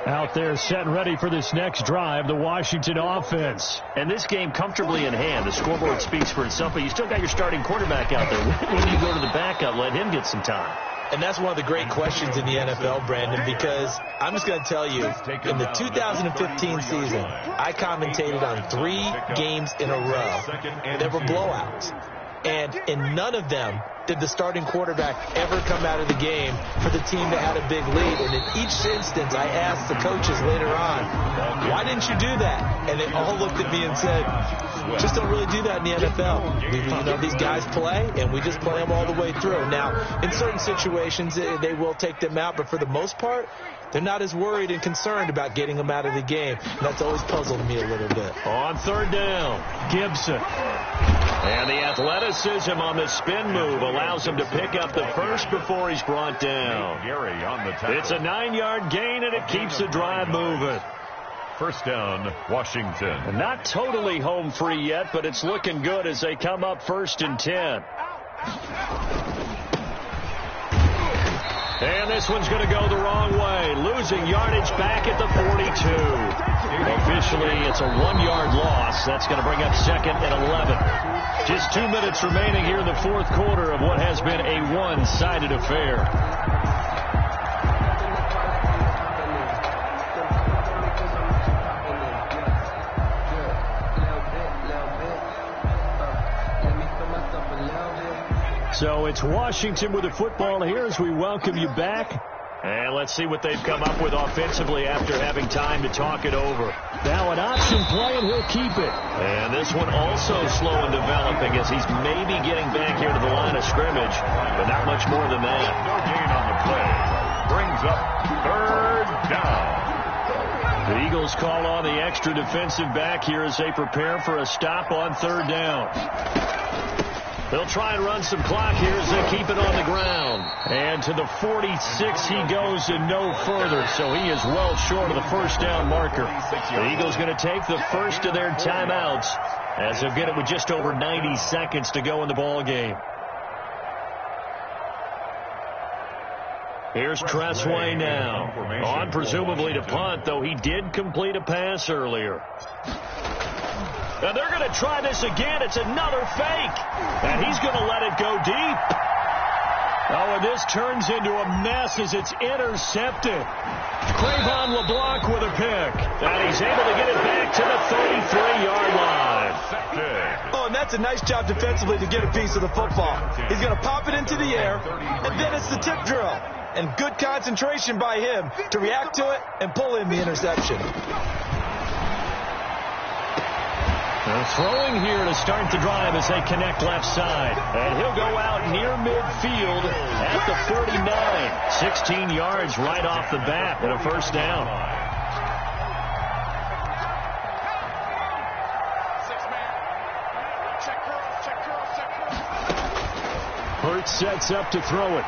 Out there set and ready for this next drive, the Washington offense. And this game comfortably in hand. The scoreboard speaks for itself, but you still got your starting quarterback out there. When you go to the backup, let him get some time. And that's one of the great questions in the NFL, Brandon, because I'm just going to tell you, in the 2015 season, I commentated on 3 games in a row that were blowouts. And in none of them did the starting quarterback ever come out of the game for the team that had a big lead. And in each instance, I asked the coaches later on, why didn't you do that? And they all looked at me and said, just don't really do that in the NFL. These guys play, and we just play them all the way through. Now, in certain situations, they will take them out, but for the most part, they're not as worried and concerned about getting them out of the game. And that's always puzzled me a little bit. On third down, Gibson. And the athleticism on the spin move allows him to pick up the first before he's brought down. It's a 9-yard gain, and it keeps the drive moving. First down, Washington. Not totally home free yet, but it's looking good as they come up 1st and 10. And this one's going to go the wrong way, losing yardage back at the 42. Officially, it's a 1-yard loss. That's going to bring up 2nd and 11. Just 2 minutes remaining here in the fourth quarter of what has been a one-sided affair. So it's Washington with the football here as we welcome you back. And let's see what they've come up with offensively after having time to talk it over. Now an option play, and he'll keep it. And this one also slow in developing as he's maybe getting back here to the line of scrimmage, but not much more than that. No gain on the play. Brings up 3rd down. The Eagles call on the extra defensive back here as they prepare for a stop on 3rd down. They'll try and run some clock here as they keep it on the ground. And to the 46 he goes and no further, so he is well short of the first down marker. The Eagles going to take the first of their timeouts as they'll get it with just over 90 seconds to go in the ball game. Here's Tressway now. On presumably to punt, though he did complete a pass earlier. And they're going to try this again. It's another fake. And he's going to let it go deep. Oh, and this turns into a mess as it's intercepted. Cravon LeBlanc with a pick. And he's able to get it back to the 33-yard line. Oh, and that's a nice job defensively to get a piece of the football. He's going to pop it into the air, and then it's the tip drill. And good concentration by him to react to it and pull in the interception. They're throwing here to start the drive as they connect left side. And he'll go out near midfield at the 49. 16 yards right off the bat and a first down. Hurts sets up to throw it.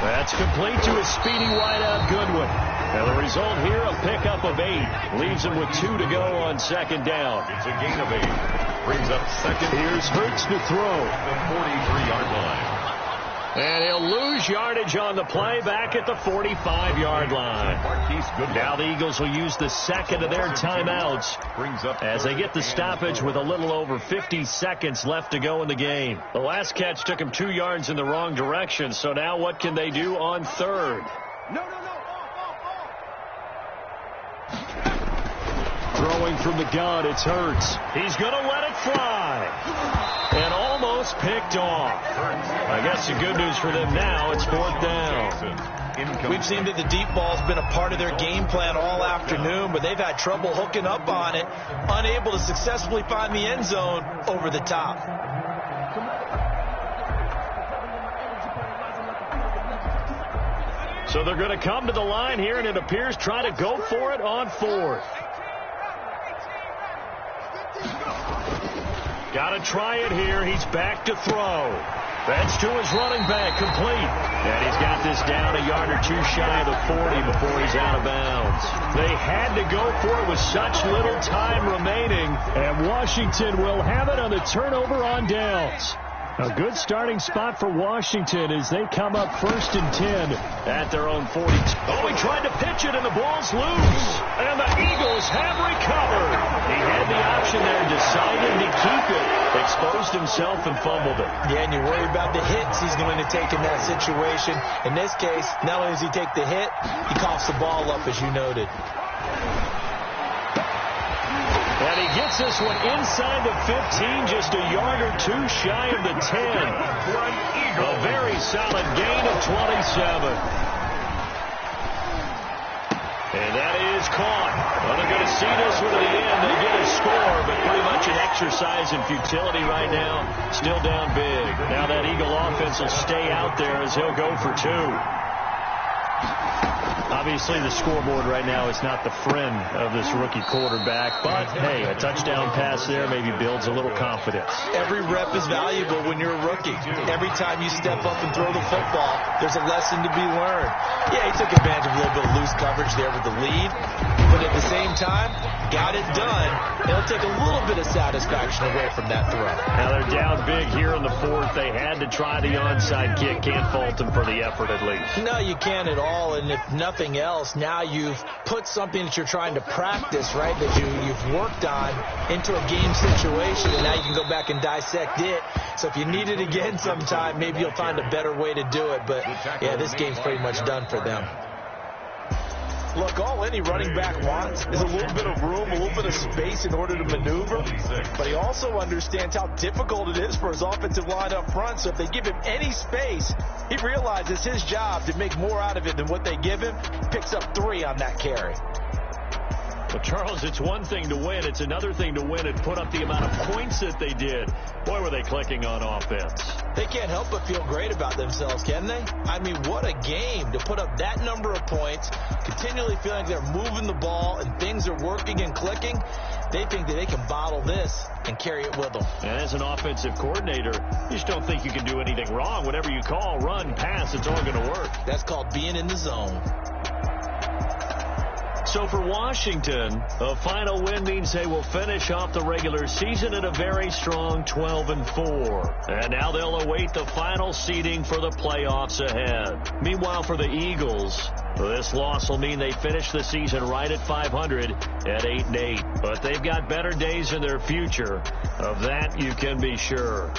That's complete to a speedy wideout Goodwin. And the result here, a pickup of 8. Leaves him with 2 to go on 2nd down. It's a gain of 8. Brings up 2nd. Here's Hurts to throw. The 43-yard line. And he'll lose yardage on the play back at the 45-yard line. Now the Eagles will use the second of their timeouts as they get the stoppage with a little over 50 seconds left to go in the game. The last catch took him 2 yards in the wrong direction, so now what can they do on 3rd? Throwing from the gun, it's Hurts. He's going to let it fly. And almost picked off. I guess the good news for them now, it's 4th down. We've seen that the deep ball's been a part of their game plan all afternoon, but they've had trouble hooking up on it, unable to successfully find the end zone over the top. So they're going to come to the line here, and it appears try to go for it on 4th. Got to try it here. He's back to throw. That's to his running back, complete. And he's got this down a yard or two shy of the 40 before he's out of bounds. They had to go for it with such little time remaining. And Washington will have it on the turnover on downs. A good starting spot for Washington as they come up 1st and 10 at their own 40. Oh, he tried to pitch it, and the ball's loose. And the Eagles have recovered. He had the option there, decided to keep it, exposed himself, and fumbled it. Yeah, and you worry about the hits he's going to take in that situation. In this case, not only does he take the hit, he coughs the ball up, as you noted. And he gets this one inside the 15, just a yard or two shy of the 10. A very solid gain of 27. And that is caught. Well, they're going to see this one to the end. They get a score, but pretty much an exercise in futility right now. Still down big. Now that Eagle offense will stay out there as he'll go for 2. Obviously, the scoreboard right now is not the friend of this rookie quarterback, but, hey, a touchdown pass there maybe builds a little confidence. Every rep is valuable when you're a rookie. Every time you step up and throw the football, there's a lesson to be learned. Yeah, he took advantage of a little bit of loose coverage there with the lead, but at the same time, got it done. It'll take a little bit of satisfaction away from that throw. Now they're down big here in the 4th. They had to try the onside kick. Can't fault them for the effort at least. No, you can't at all, and if nothing else, now you've put something that you're trying to practice, right, that you've worked on into a game situation, and now you can go back and dissect it. So if you need it again sometime, maybe you'll find a better way to do it. But, yeah, this game's pretty much done for them. Look, all any running back wants is a little bit of room, a little bit of space in order to maneuver. But he also understands how difficult it is for his offensive line up front. So if they give him any space, he realizes his job to make more out of it than what they give him. Picks up 3 on that carry. Well, Charles, it's one thing to win. It's another thing to win and put up the amount of points that they did. Boy, were they clicking on offense. They can't help but feel great about themselves, can they? I mean, what a game to put up that number of points, continually feeling like they're moving the ball and things are working and clicking. They think that they can bottle this and carry it with them. And as an offensive coordinator, you just don't think you can do anything wrong. Whatever you call, run, pass, it's all going to work. That's called being in the zone. So for Washington, a final win means they will finish off the regular season at a very strong 12-4. And now they'll await the final seeding for the playoffs ahead. Meanwhile, for the Eagles, this loss will mean they finish the season right at 500 at 8-8. But they've got better days in their future. Of that, you can be sure.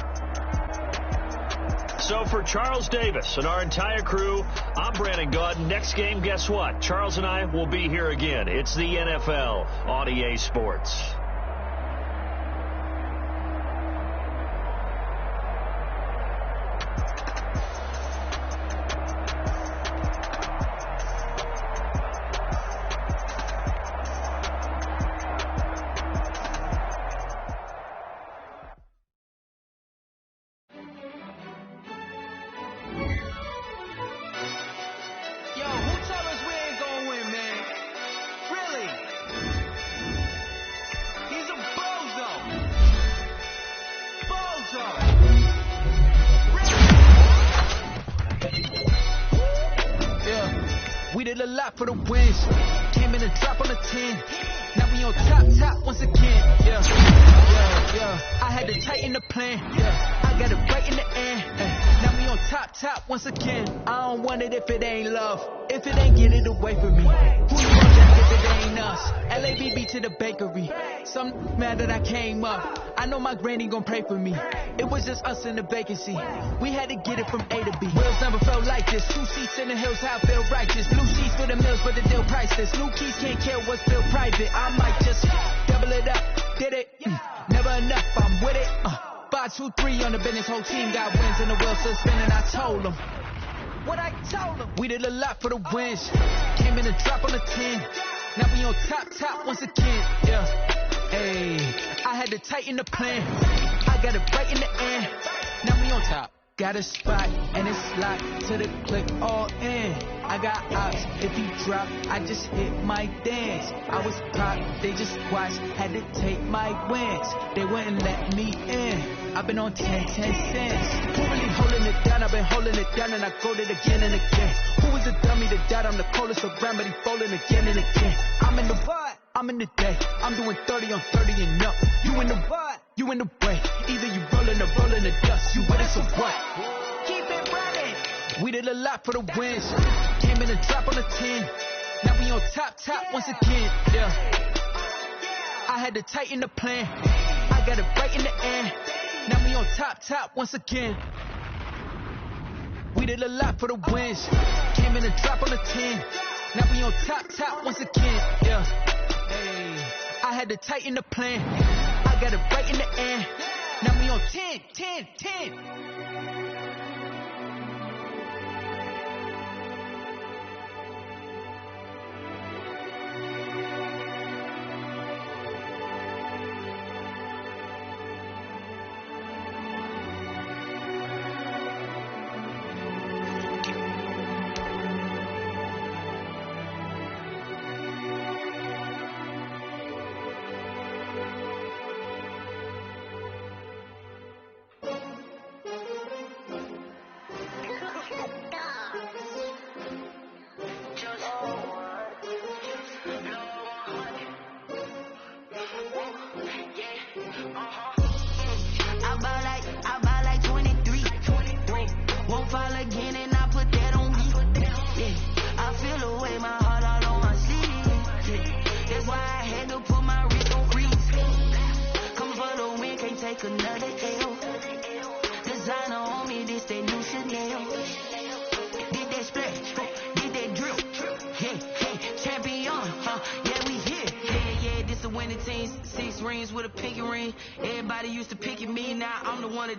So for Charles Davis and our entire crew, I'm Brandon Gaudin. Next game, guess what? Charles and I will be here again. It's the NFL on EA Sports. We did a lot for the wins. Came in and drop on the 10. Now we on top once again. Yeah. I had to tighten the plan. Yeah. I got it right in the end. Now we on top once again. I don't want it if it ain't love. If it ain't, get it away from me. Who you gon' jack if it ain't us? LABB to the bakery. Some mad that I came up. I know my granny gon' pray for me. It was just us in the vacancy. We had to get it from A to B. Wheels never felt like this. 2 seats in the hills, how I feel righteous. Blue sheets for the mills, but the deal priceless. New keys can't kill what's still private. I might just double it up. Did it? Never enough, I'm with it. 5, 2, 3 on the business. Whole team got wins and the wheels still spinning. I told them what I told them. We did a lot for the wins. Came in and drop on the 10. Now we on top once again. Yeah. Hey, I had to tighten the plan. I got it right in the end. Now we on top. got a spot, and it's locked to the click all in. I got ops, if you drop, I just hit my dance. I was pop, they just watched, had to take my wins. They wouldn't let me in. I've been on 10 cents. Who really holding it down? I've been holding it down, and I go it again and again. Who is the dummy that died? I'm the coldest around, but he folding again and again. I'm in the what? I'm in the day. I'm doing 30 on 30 and up. You in the what? You in the way. Either you rolling or rolling the dust. You with us or what? Keep it running. We did a lot for the wins. Came in and drop on the 10. Now we on top once again. Yeah. I had to tighten the plan. I got it right in the air. Now we on top once again. We did a lot for the wins. Came in and drop on the 10. Now we on top once again. Yeah. Hey. I had to tighten the plan. I got it right in the air. Now we on 10.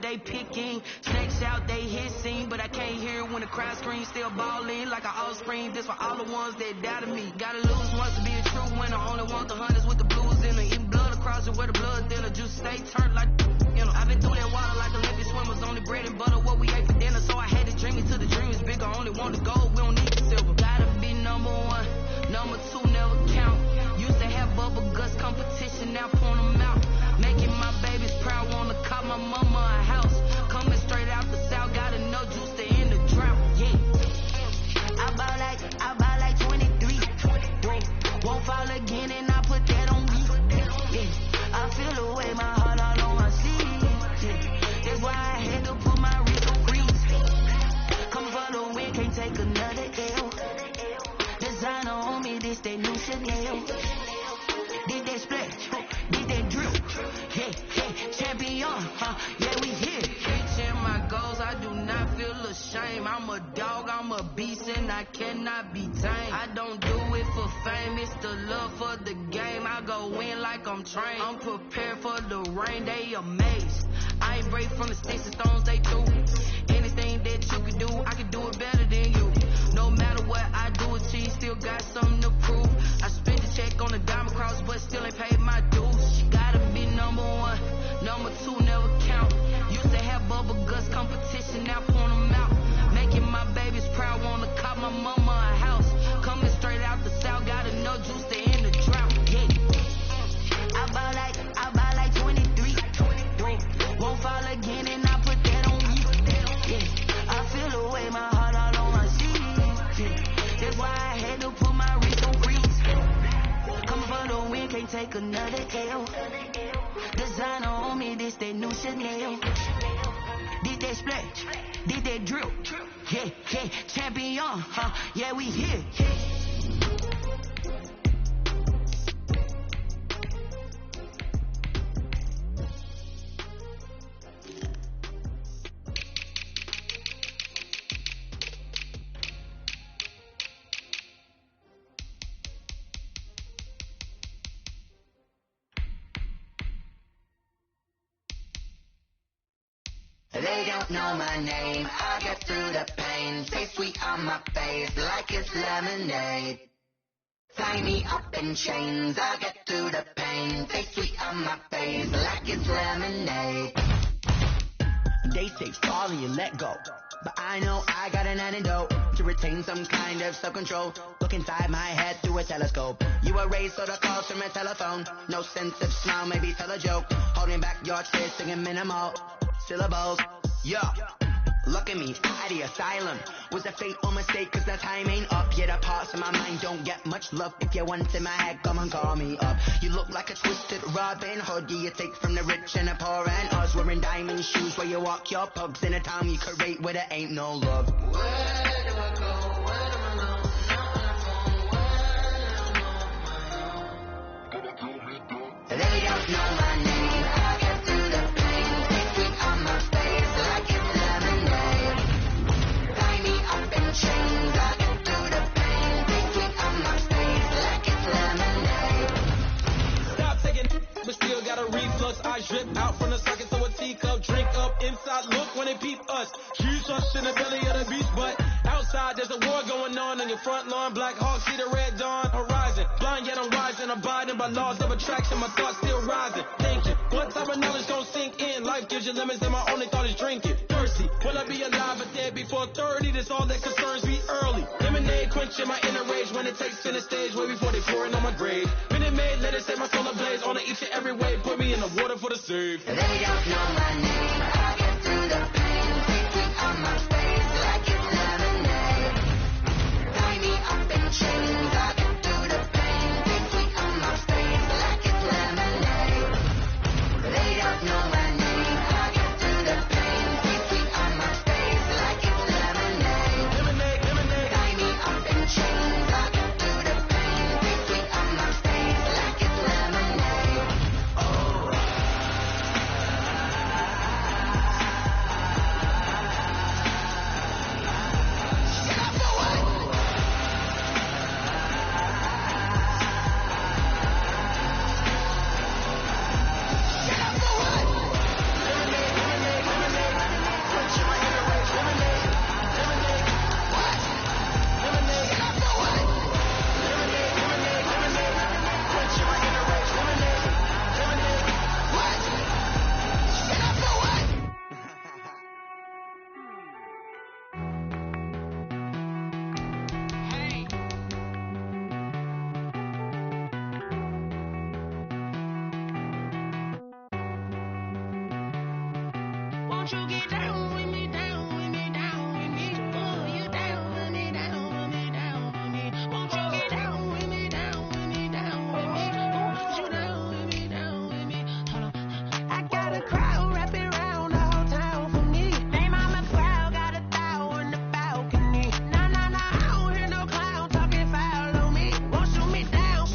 They picking snakes out, they hissing, but I can't hear when the crowd screams. Still balling like an offspring. This for all the ones that doubted me. Gotta lose once to be a true winner. Only want the hunters with the blues in her. Eating blood across it where the blood thinner. Juice stay turned like you know. I've been through that water like Olympic swimmers. Only bread and butter what we ate for dinner. So I had to dream it till the dream is bigger. Only want the gold, we don't need the silver. Gotta be number one, number two never count. Used to have bubble guts competition, now point them out. Making my babies proud, wanna call my mama a house. Coming straight out the south, gotta know juice to end the drought. Yeah, I bought like 23. Won't fall again, and I put that on me. Yeah, I feel the way, my heart all on my sleeve. Yeah, that's why I had to put my wrist on freeze. Come for the win, can't take another L. Designer on me, this that new Chanel. Did that splash, did that drill. Yeah, champion, yeah, we here. Reaching my goals, I do not feel ashamed. I'm a dog, I'm a beast, and I cannot be tamed. I don't do it for fame, it's the love for the game. I go in like I'm trained. I'm prepared for the rain, they amazed. I ain't break from the sticks and stones they threw. Anything that you can do, I can do it better than you. No matter what I do, achieve, still got something to prove. I spent the check on the diamond cross, but still ain't paid my dues. Gotta be number one, number two never count. Used to have bubble guts competition, now point them out. Making my babies proud, wanna call my mama a house. Coming straight out the south, gotta know juice to end the drought. Yeah, I bought like 23. Won't fall again, and I put that on me. Yeah, I feel the way, my heart all on my sleeve. Yeah, that's why I had to put my wrist on freeze. Coming for the win, can't take another L. Designer on me, this that new Chanel. Did that splash, did that drill. Yeah, champion, yeah, we here. They don't know my name, I get through the pain. Stay sweet on my face like it's lemonade. Tie me up in chains, I get through the pain. Stay sweet on my face like it's lemonade. They say fall and you let go, but I know I got an antidote to retain some kind of self-control. Look inside my head through a telescope. You erase all the calls from a telephone. No sense of smile, maybe tell a joke. Holding back your tears, singing minimal syllables. Yeah. Look at me, out of the asylum. Was a fate or mistake, cause the time ain't up. Yet a parts of my mind don't get much love. If you want in my head, come and call me up. You look like a twisted Robin Hood. Yeah, you take from the rich and the poor and us. Wearing diamond shoes where you walk your pugs. In a town you create where there ain't no love. Where do I go? Where do I go? They don't know my name. I get through the pain. Take sweet on my face like it's lemonade. Tie me up in chains. I get through the pain. Take sweet on my face like it's lemonade. Stop taking, but still got a reflux. I drip out from the socket to a teacup. Drink up inside. Look when they peep us. Huge us in the belly of the beast, but outside there's a war going on your front lawn. Black Hawk see the red dawn horizon. Blind yet I'm rising, abiding by laws of attraction. My thoughts still rising. Thinking, what type of knowledge gon' sink in? Life gives you lemons, and my only thought is drinking. Thirsty, will I be alive or dead before 30? That's all that concerns me early. Lemonade quenching my inner rage when it takes center stage, way before they pour it on my grave. Minute Maid, let it set my soul ablaze. On each and every way, put me in the water for the save. They don't know my name. I get through the pain. Take sweet on my face like it's lemonade. Tie me up in chains. I get through the pain. Take sweet on my face like it's lemonade. They don't know my name. I get through the pain. Take sweet on my face like it's lemonade. Tie me up in chains. I get through the pain. Take sweet on my face like it's lemonade. Oh. Won't you get down with me, down with me, down with me? Oh, you down with me, down with me, down with me. Won't you get down with me, down with me, down with me? Oh, you down with me, down with me? Hold on. I got a crowd wrapping around the whole town for me. They mama crowd got 1,000 on the balcony. Nah, nah, nah, I don't hear no clown talking foul on me. Won't shoot me down,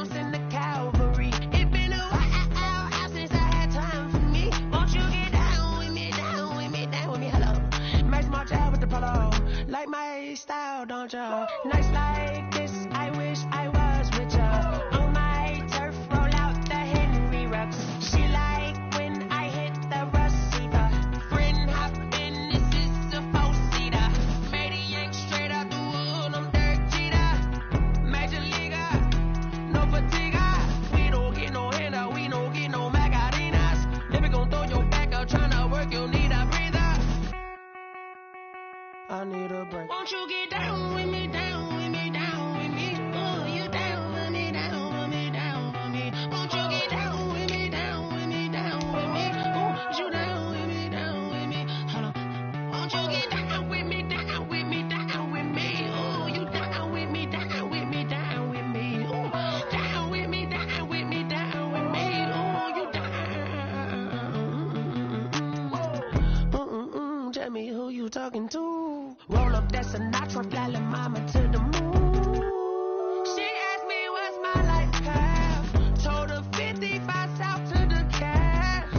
send the cavalry. It been a while since I had time for me. Won't you get down with me, down with me, down with me? Hello. Max March out with the polo. Like my style, don't ya? Nights like this, I wish I was with ya. On my turf, roll out the Henry Rux. She like when I hit the receiver. Friend hop in, this is a four-seater. Made a yank straight out the wood, I'm Derek Jeter. Major leaguer, no fatigue. We don't get no handout, we don't get no Macarinas. Never gon' throw your back out, tryna work, you need a breather. I need a break. Won't you get down with me, down with me, down with me? Oh, you down with me, down with me, down with me. Won't you get down with me, down with me, down with me? Oh, you down with me, down with me? Hold on. Won't you get down with me, down with me, down with me? Oh, you down with me, down with me, down with me? Oh, down with me, down with me, down with me? Oh, you down. Tell me who you talking to. Roll up that Sinatra, fly mama to the moon. She asked me what's my life path. Told her 55 south to the cash.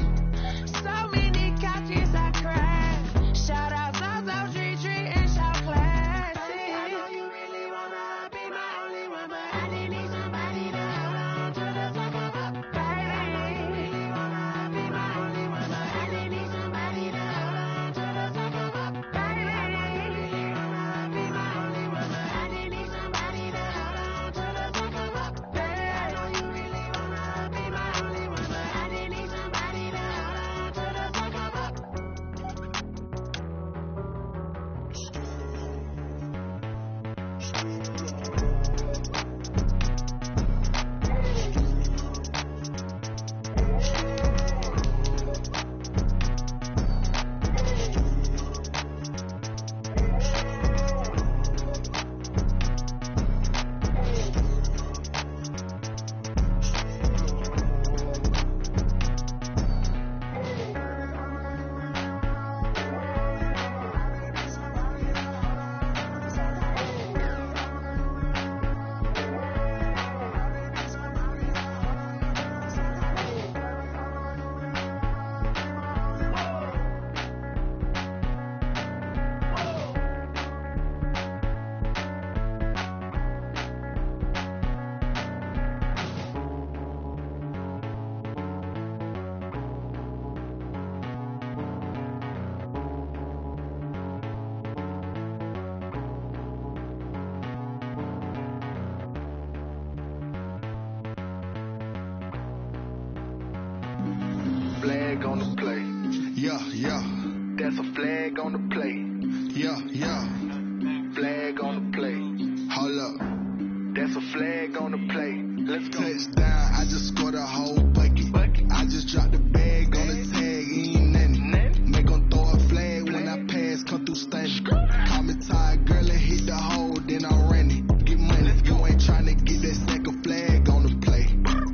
So many couches I crashed. Shout out South Street and shout classic. I know you really wanna be my only one, but I didn't need somebody to hold on to the fuck up. Baby, I know you really wanna be my only one, but I didn't need somebody to hold on to the fuck up. Baby, I know you really wanna be my only one, but I didn't need somebody. flag on the play. Yeah, yeah. That's a flag on the play. Yeah, yeah. Flag on the play. Hold up. That's a flag on the play. Let's go. Touchdown, I just scored a whole bucket. I just dropped the bag on the tag, ain't nothing. Make 'em throw a flag when I pass, come through stunning. Call me tired, girl, and hit the hole, then I'm running. Get money, you ain't tryna get that second flag on the play.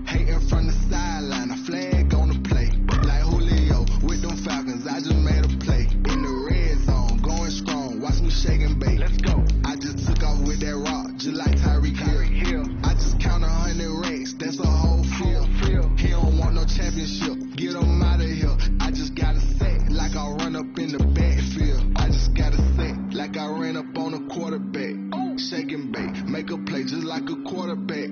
Hating from the sideline, a flag on the play. Like Julio with them Falcons, I just made a play. In the red zone, going strong, watch me shake and bake. Let's go. I just took off with that rock, just like Tyreek Hill. I just count 100 racks, that's a whole field. He don't want no championship, get him out of here. I just gotta set like I run up in the backfield. I just gotta set like I ran up on a quarterback. Shake and bake, make a play just like a quarterback.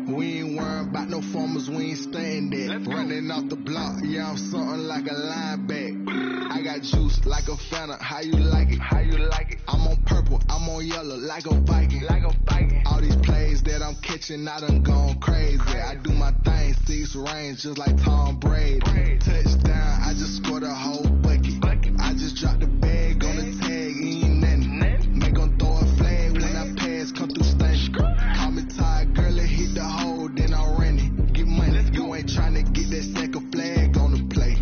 We ain't worrying about no formers, we ain't staying there. Running off the block, yeah, I'm something like a linebacker. I got juice like a Fanta, how you like it? How you like it? I'm on purple, I'm on yellow like a Viking. Like a Viking. All these plays that I'm catching, I done gone crazy. I do my thing, 6 range just like Tom Brady. Touchdown, I just scored a whole bucket. I just dropped the bag on the tag, ain't nothing. Make 'em throw a flag when I pass, come through stunning. Call me tired, girl, and hit the hole, then I'm running. Get money, you ain't tryna get that second flag on the play.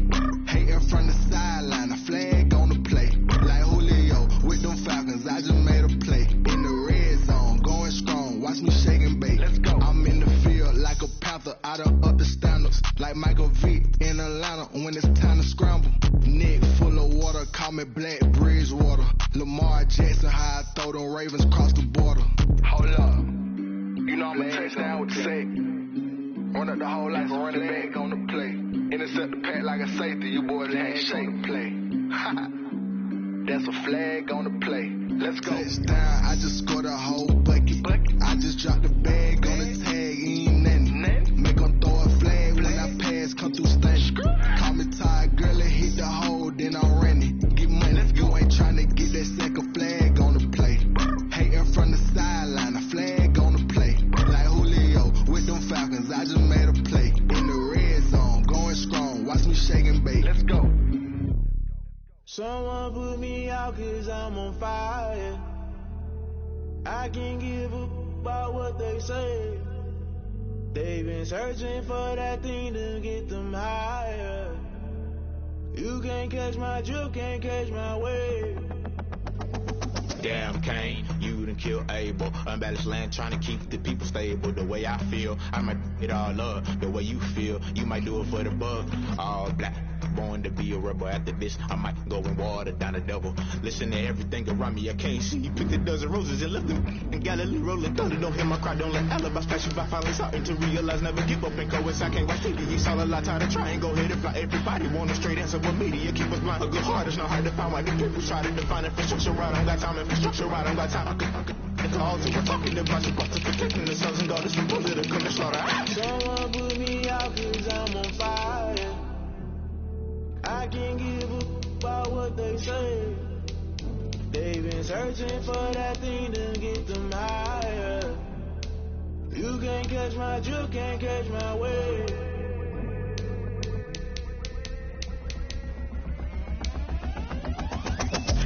Hating from the sideline, a flag on the play. Like Julio with them Falcons, I just made a play. In the red zone, going strong, watch me shake and bake. Let's go. I'm in the field like a Panther, I done up the standards. Like Michael Vick in Atlanta when it's time to scramble. Neck full of water, call me Black Bridgewater. Lamar Jackson, how I throw them Ravens across the border. Hold up. You know I'm a touchdown with the sack. Run up the whole like a running back on the play. Intercept the pack like a safety, you boys ain't shake the play. That's a flag on the play. Let's go. Touchdown, I just scored a whole bucket. I just dropped the bag on the tag, ain't nothing. Make 'em throw a flag when I pass, come through stunning. Call me tired, girl, and hit the hole, then I'm running. Get money, you ain't tryna get that second flag on the play. Hating from the sideline, a flag on the play. Like Julio with them Falcons, I just made a play. In the red zone, going strong, watch me shake and bake. Let's go. Someone put me out 'cause I'm on fire. I can't give a about what they say. They've been searching for that thing to get them higher. You can't catch my drift, can't catch my wave. Damn Kane, you done kill Abel. Unbalanced land trying to keep the people stable. The way I feel, I might it all up. The way you feel, you might do it for the bug. All black, born to be a rebel. After this, I might go and water down the double. Listen to everything around me, I can't see. Picked a dozen roses and left them in Galilee rolling thunder. Don't hear my cry, don't let alibis flash you by finally starting to realize. Never give up and coincide, can't watch TV. It's all a lot, tired of trying, go ahead and fly. Everybody want a straight answer, but media keep us blind. A good heart is not hard to find. Why the people try to define infrastructure right? I don't got time, infrastructure right, I don't got time. It's all to we're talking about you, but to protecting the sons and daughters from political slaughter. Someone put me out 'cause I'm on fire. I can't give a about what they say. They've been searching for that thing to get them higher. You can't catch my drift, can't catch my wave.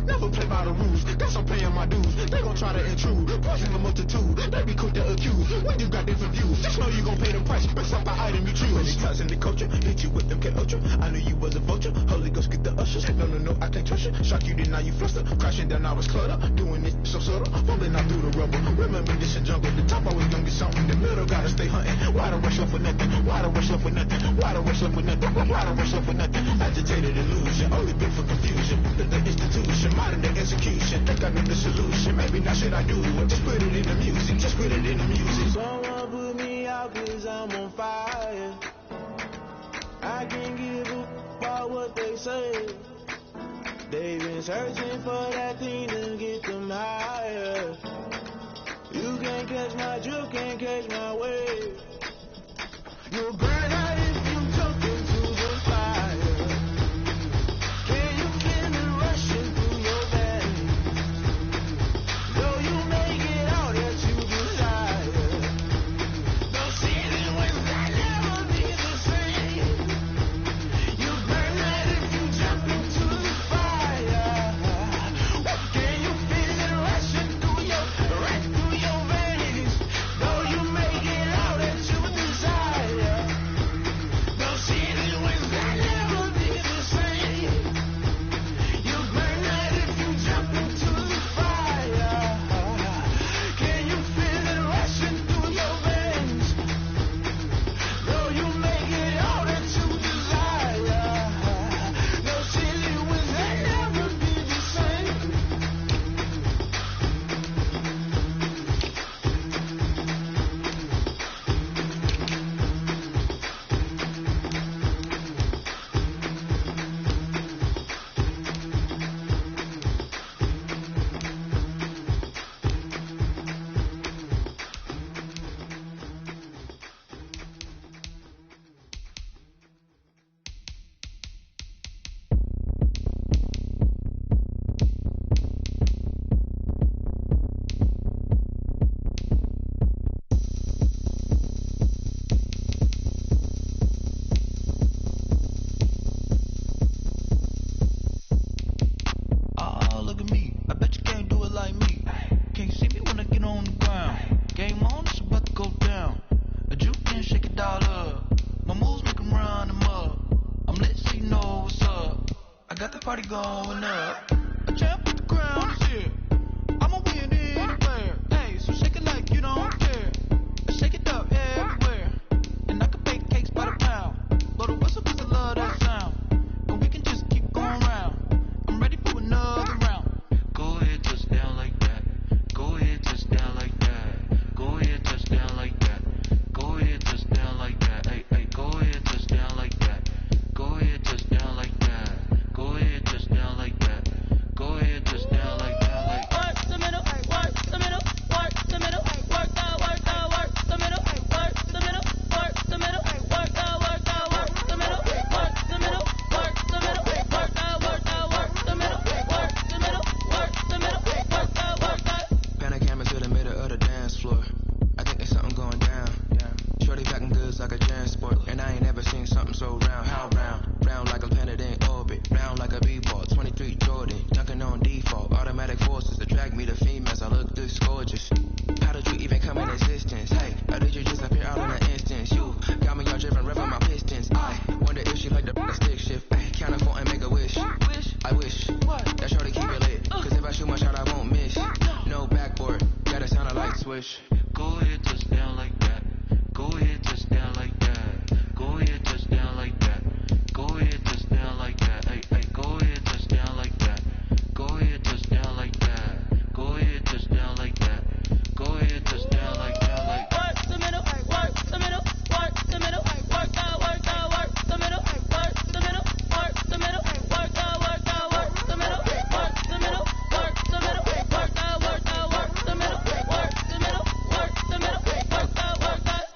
Never play by the rules, guess I'm paying my dues. They gon' try to intrude, poison the multitude. They be quick to accuse, when you got different views. Just know you gon' pay the price, based off the item you choose. When it's tossing the culture, hit you with them K-Ultra. I knew you was a vulture, Holy Ghost get the ushers. No, I can't trust you. Shock you, then now you fluster. Crashing down, I was clutter. Doing this so subtle, falling out through the rubble. Remember this a jungle, the top always gonna get something. In the middle, gotta stay hunting. Why the rush left for nothing? Why the rush left for nothing? Why the rush left for nothing? Why the rush left for nothing? Agitated illusion, only been for confusion. The institution, modern day execution. Think I know the solution, maybe now should I do it? Just put it in the music, just put it in the music. Someone put me out 'cause I'm on fire. I can't give a about what they say. They've been searching for that thing to get them higher. You can't catch my drift, can't catch my wave. You'll burn out if you jump into the fire. Can you feel it rushing through your veins? Though you make it out that you desire. Those feeling was that never be the same. You burn party going up. A champ with the crown is here. I'ma win anywhere. Hey, so shake it like you don't care. Shake it up everywhere. And I can bake cakes by the pound. Blow the whistle 'cause I love that sound. And we can just keep going round. I'm ready for another round. Go ahead, touch down like that. Go ahead, touch down like that. Go ahead, touch down like that. Go ahead, touch down like that. Hey, hey, go ahead, touch down like that. Go ahead, touch down like that. Go ahead, touch down like that. Go ahead, touch down like that. Like work the middle, work the middle, work the middle, work out, work out, work the middle, work the middle, work the middle, work out, work out, work the middle, work the middle, work the middle, work out, work out, work the middle, work the middle, work the middle, work out, work out. Pan a camera to the middle of the dance floor. I think there's something going down. Shorty packing goods like a transport, and I ain't never seen something so round. How round? Round like a planet in orbit, round like a b-ball. 23 Jordan, dunking on default. Automatic forces attract me to females. I look this gorgeous. How did you even come in existence? Hey, how did you just appear out in an instance? You got me all driven, revving my pistons. I wonder if she like the stick shift. Ay, count a phone and make a wish. I wish that shorty keep it lit. 'Cause if I shoot my shot, I won't miss. No backboard, gotta sound like swish. go ahead, touch down like that. Go ahead, touch down like that. Go ahead, touch down like that. Go ahead, touch down like that. Hey, hey, go ahead, touch down like that. Go ahead, touch down like that. Go ahead, touch down like that. Go ahead, touch down like that. Like work the middle, work the middle, work the middle, work out, work out, work the middle, work the middle, work the middle, work out, work out, work the middle, work the middle, work the middle, work out, work out, work the middle, work the middle, work the middle, work out, work out.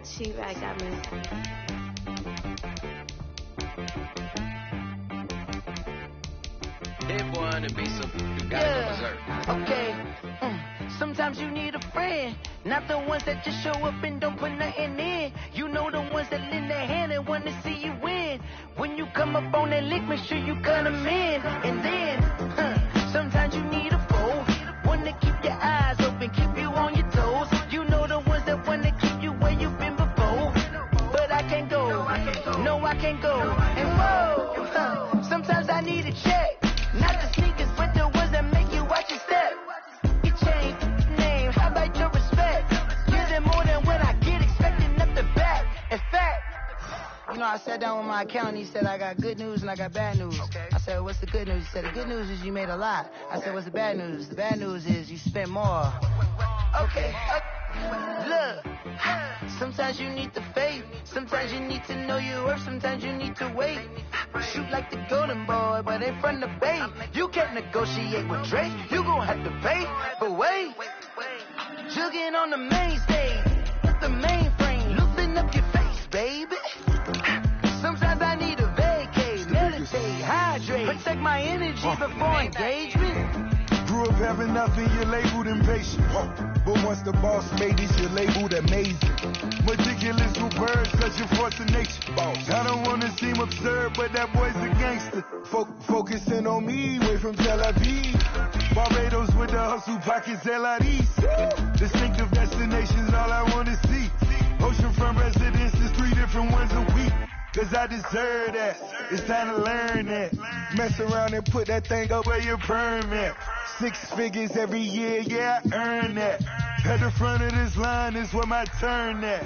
She-Rag got me. If one to be so, you gotta go berserk. Okay. Sometimes you need a friend, not the ones that just show up and don't put nothing in. You know the ones that lend their hand and want to see you win. When you come up on that lick, make sure you cut them in. And then, sometimes you need a foe, one to keep your eyes open, keep you on your toes. You know the ones that want to keep you where you've been before. But I can't go, no I can't go. And whoa, sometimes I need a check. Not the sneakers, but the ones that make you watch your step. You change name, how about your respect? Give them more than what I get, expecting up the back. In fact, you know, I sat down with my accountant, he said, I got good news and I got bad news. I said, what's the good news? He said, the good news is you made a lot. I said, what's the bad news? The bad news is you spent more. Okay. Look, sometimes you need the faith, sometimes you need to know your worth, sometimes you need to wait. Shoot like the golden boy, but in front of Bay. You can't negotiate with Drake, you gon' have to pay. But wait, jugging on the main stage, with the mainframe, loosen up your face, baby. Sometimes I need a vacate, meditate, hydrate, protect my energy before engagement. Grew up having nothing, you're labeled impatient. But once the boss made it, you're labeled amazing. Meticulous with words, such a force of nature. I don't wanna seem absurd, but that boy's a gangster. Focusing on me, way from Tel Aviv. Barbados with the hustle pockets, LIDs. Distinctive destinations, all I wanna see. Oceanfront residences, 3 different ones a week. 'Cause I deserve that, it's time to learn that. Mess around and put that thing up where your permit. 6 figures every year, yeah, I earn that. At the front of this line is where my turn at.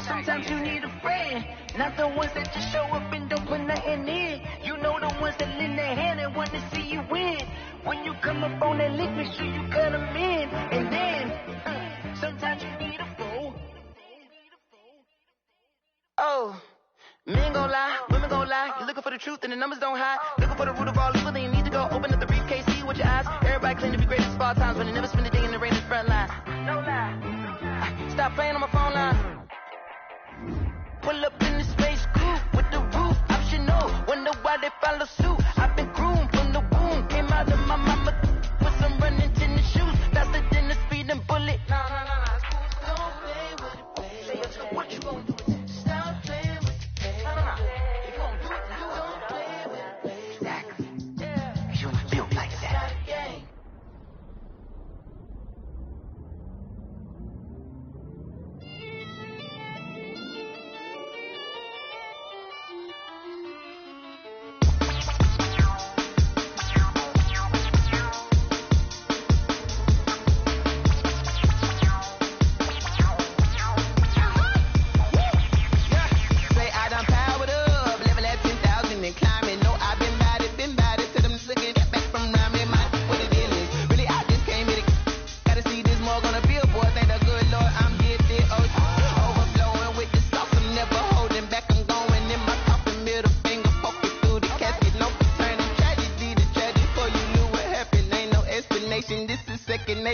Sometimes you need a friend, not the ones that just show up and don't put nothing in. You know the ones that lend their hand and want to see you win. When you come up on that lick, make sure you cut them in. And then, sometimes you need a foe. Oh. Men gon' lie, women gon' lie. You're looking for the truth and the numbers don't hide. Looking for the root of all evil, then you need to go open up the briefcase, see with your eyes. Everybody claim to be great at small times, but they never spend a day in the rain in the front line. No lie. Stop playing on my phone line. Pull up in the space coupe with the roof optional. Wonder why they follow suit. I've been groomed from the womb. Came out of my mama with some running tennis shoes. Faster than the speeding bullet. No. Don't play with it, baby. What you gon' do? Stop playing.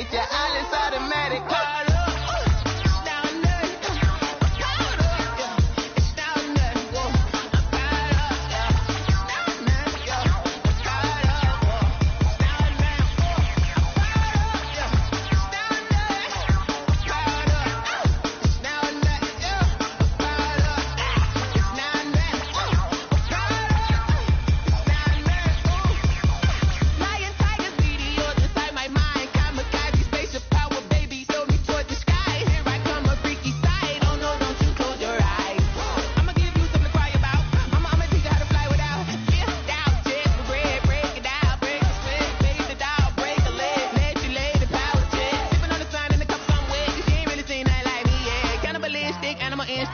automatic, yeah, all is automatic.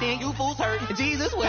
You fools hurt. Jesus will.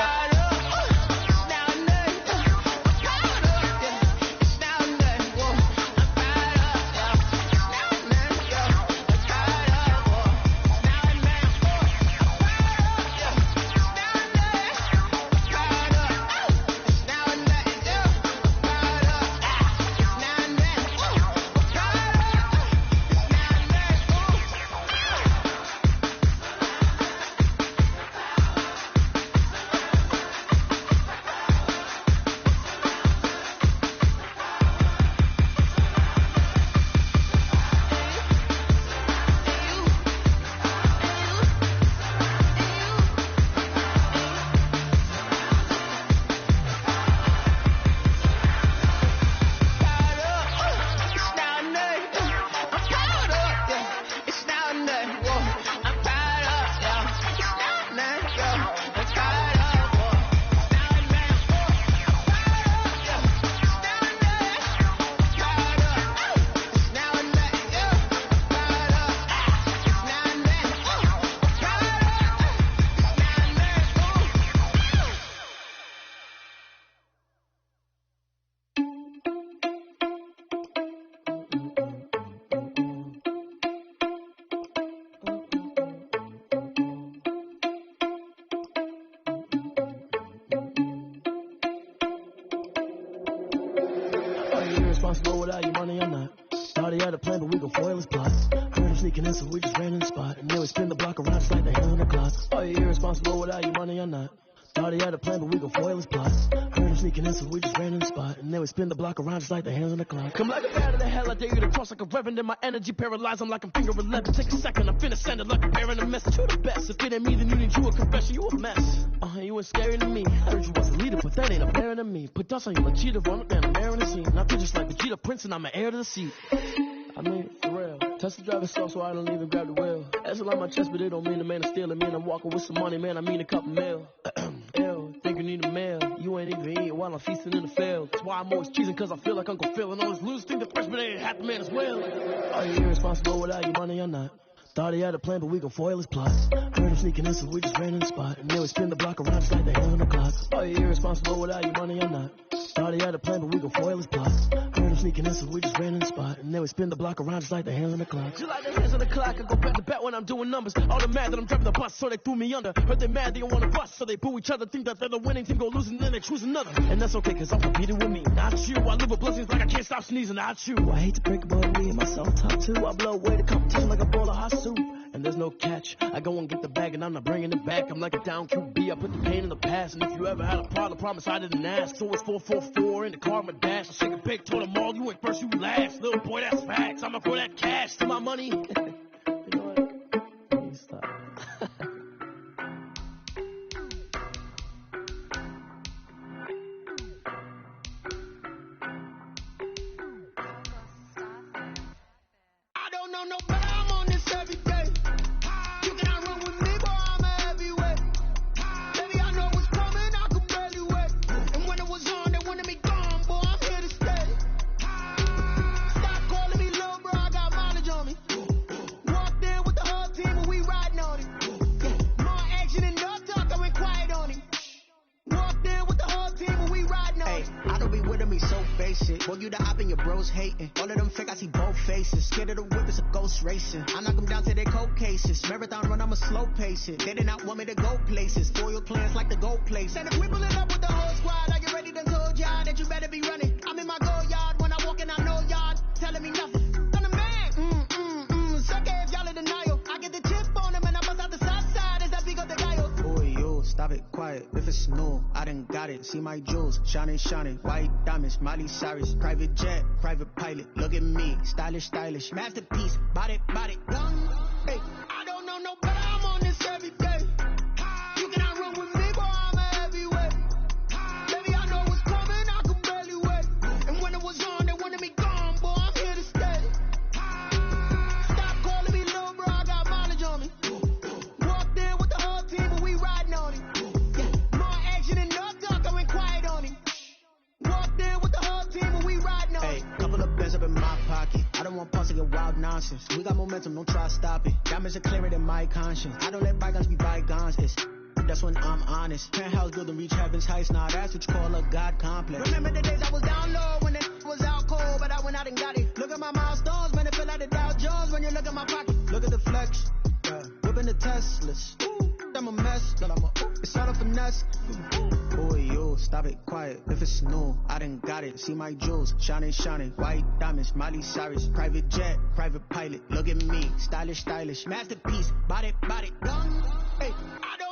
Irresponsible without your money or not. Thought he had a plan, but we gon' foil his plots. Heard him sneaking in, so we just ran in the spot. And then we spin the block around just like the hell in the clock. Are you irresponsible without your money or not? Thought he had a plan, but we gon' foil his plots. Heard him sneaking in, so we just ran in the spot. And then we spin the block around just like the hands on the clock. Come like a bat of the hell, I dare you to cross like a reverend. In my energy paralyzed, I'm like I'm finger 11. Take a second, I'm finna send it like a bearing a message to the best. If it ain't me, then you need you a confession, you a mess. You ain't scary to me. I heard you was a leader, but that ain't apparent to me. Put dust on you like cheetah, run up down the air in the scene. I feel just like Vegeta Prince, and I'm an heir to the seat. I mean, for real. Touch the driver's soft so I don't even grab the wheel. That's a lot on my chest, but it don't mean the man is stealing me. And I'm walking with some money, man, I mean a couple mil. Ew, think you need a meal. You ain't even eating while I'm feasting in the field. That's why I'm always cheesing, cause I feel like Uncle Phil. And all this losers think the freshman ain't half the man as well. Are you irresponsible without your money or not? Thought he had a plan, but we gon' foil his plots. Heard him sneaking in, so we just ran in the spot. And then we spin the block around just like the hand on the clock. Are you irresponsible without your money or not? Thought he had a plan, but we gon' foil his plots. Heard him sneaking in, so we just ran in the spot. And then we spin the block around just like the hands on the clock. Just like the hands on the clock, I go back to back when I'm doing numbers. All the mad that I'm driving the bus, so they threw me under. Heard they mad, they don't wanna bust, so they boo each other. Think that they're the winning team, go losing, then they choose another. And that's okay, cause I'm competing with me, not you. I live with blessings like I can't stop sneezing, not you. I hate to break it, but me and myself top two. I blow away the competition like a bowl of hot soup. And there's no catch. I go and get the bag and I'm not bringing it back. I'm like a down QB. I put the pain in the past. And if you ever had a problem, promise I didn't ask. So it's 444 in the car, my dash. I shake a big, told them all, you ain't first, you last. Little boy, that's facts. I'ma throw that cash to my money. You know what? Please stop. I don't know nobody, I'm on this every day. You cannot run with me, boy, I'm a heavyweight. Baby, I know what's coming, I could barely wait. And when it was on, they wanted me gone, boy, I'm here to stay. Stop calling me little bro, I got mileage on me. Walked in with the whole team and we riding on it. More action and no talk, I went quiet on it. Walked in with the whole team and we riding on it. I don't be with me so basic. Boy, you the op and your bros hating. All of them fake, I see both faces. Scared of the whip, it's a ghost racing. I knock them down to their cold cases. Marathon run, I'ma slow pace it. They did not want me to go places. Foil plans like the go place. And if we pulling up with the whole squad, I get ready to told y'all that you better be running. I'm in my go yard when I walk in, I know y'all telling me nothing. I'm the man, new, I done got it. See my jewels, shining, shining. White diamonds, Miley Cyrus. Private jet, private pilot. Look at me, stylish, stylish. Masterpiece, body, body. Hey, I don't know no better. I'm on this every day. You cannot run with me, boy. I'm a heavyweight. Baby, I know what's coming. I could barely wait. And when it was on, they wanted me gone, boy. I'm here to stay. Stop calling me little bro. I got mileage on me. Walked in with the whole team, and we riding on it. Yeah, more action than no talk. I went quiet on him. Walked in with the whole team, and we riding on it. Hey, couple of bands up in my pocket. I don't want pause to get wild nonsense. We got momentum, don't try to stop it. Diamonds are clearer than my conscience. I don't let bygones be bygones. That's when I'm honest. Penthouse building, reach heaven's heights. Now that's what you call a God complex. Remember the days I was down low when it was out cold, but I went out and got it. Look at my milestones, man, it feel like the Dow Jones when you look at my pocket. Look at the flex, whipping the Teslas. I'm a mess, it's all a finesse. Boy, yo, stop it, quiet. If it's new, I done got it. See my jewels, shining, shining. White diamonds, Miley Cyrus. Private jet, private pilot. Look at me, stylish, stylish. Masterpiece, body, body. Hey, I don't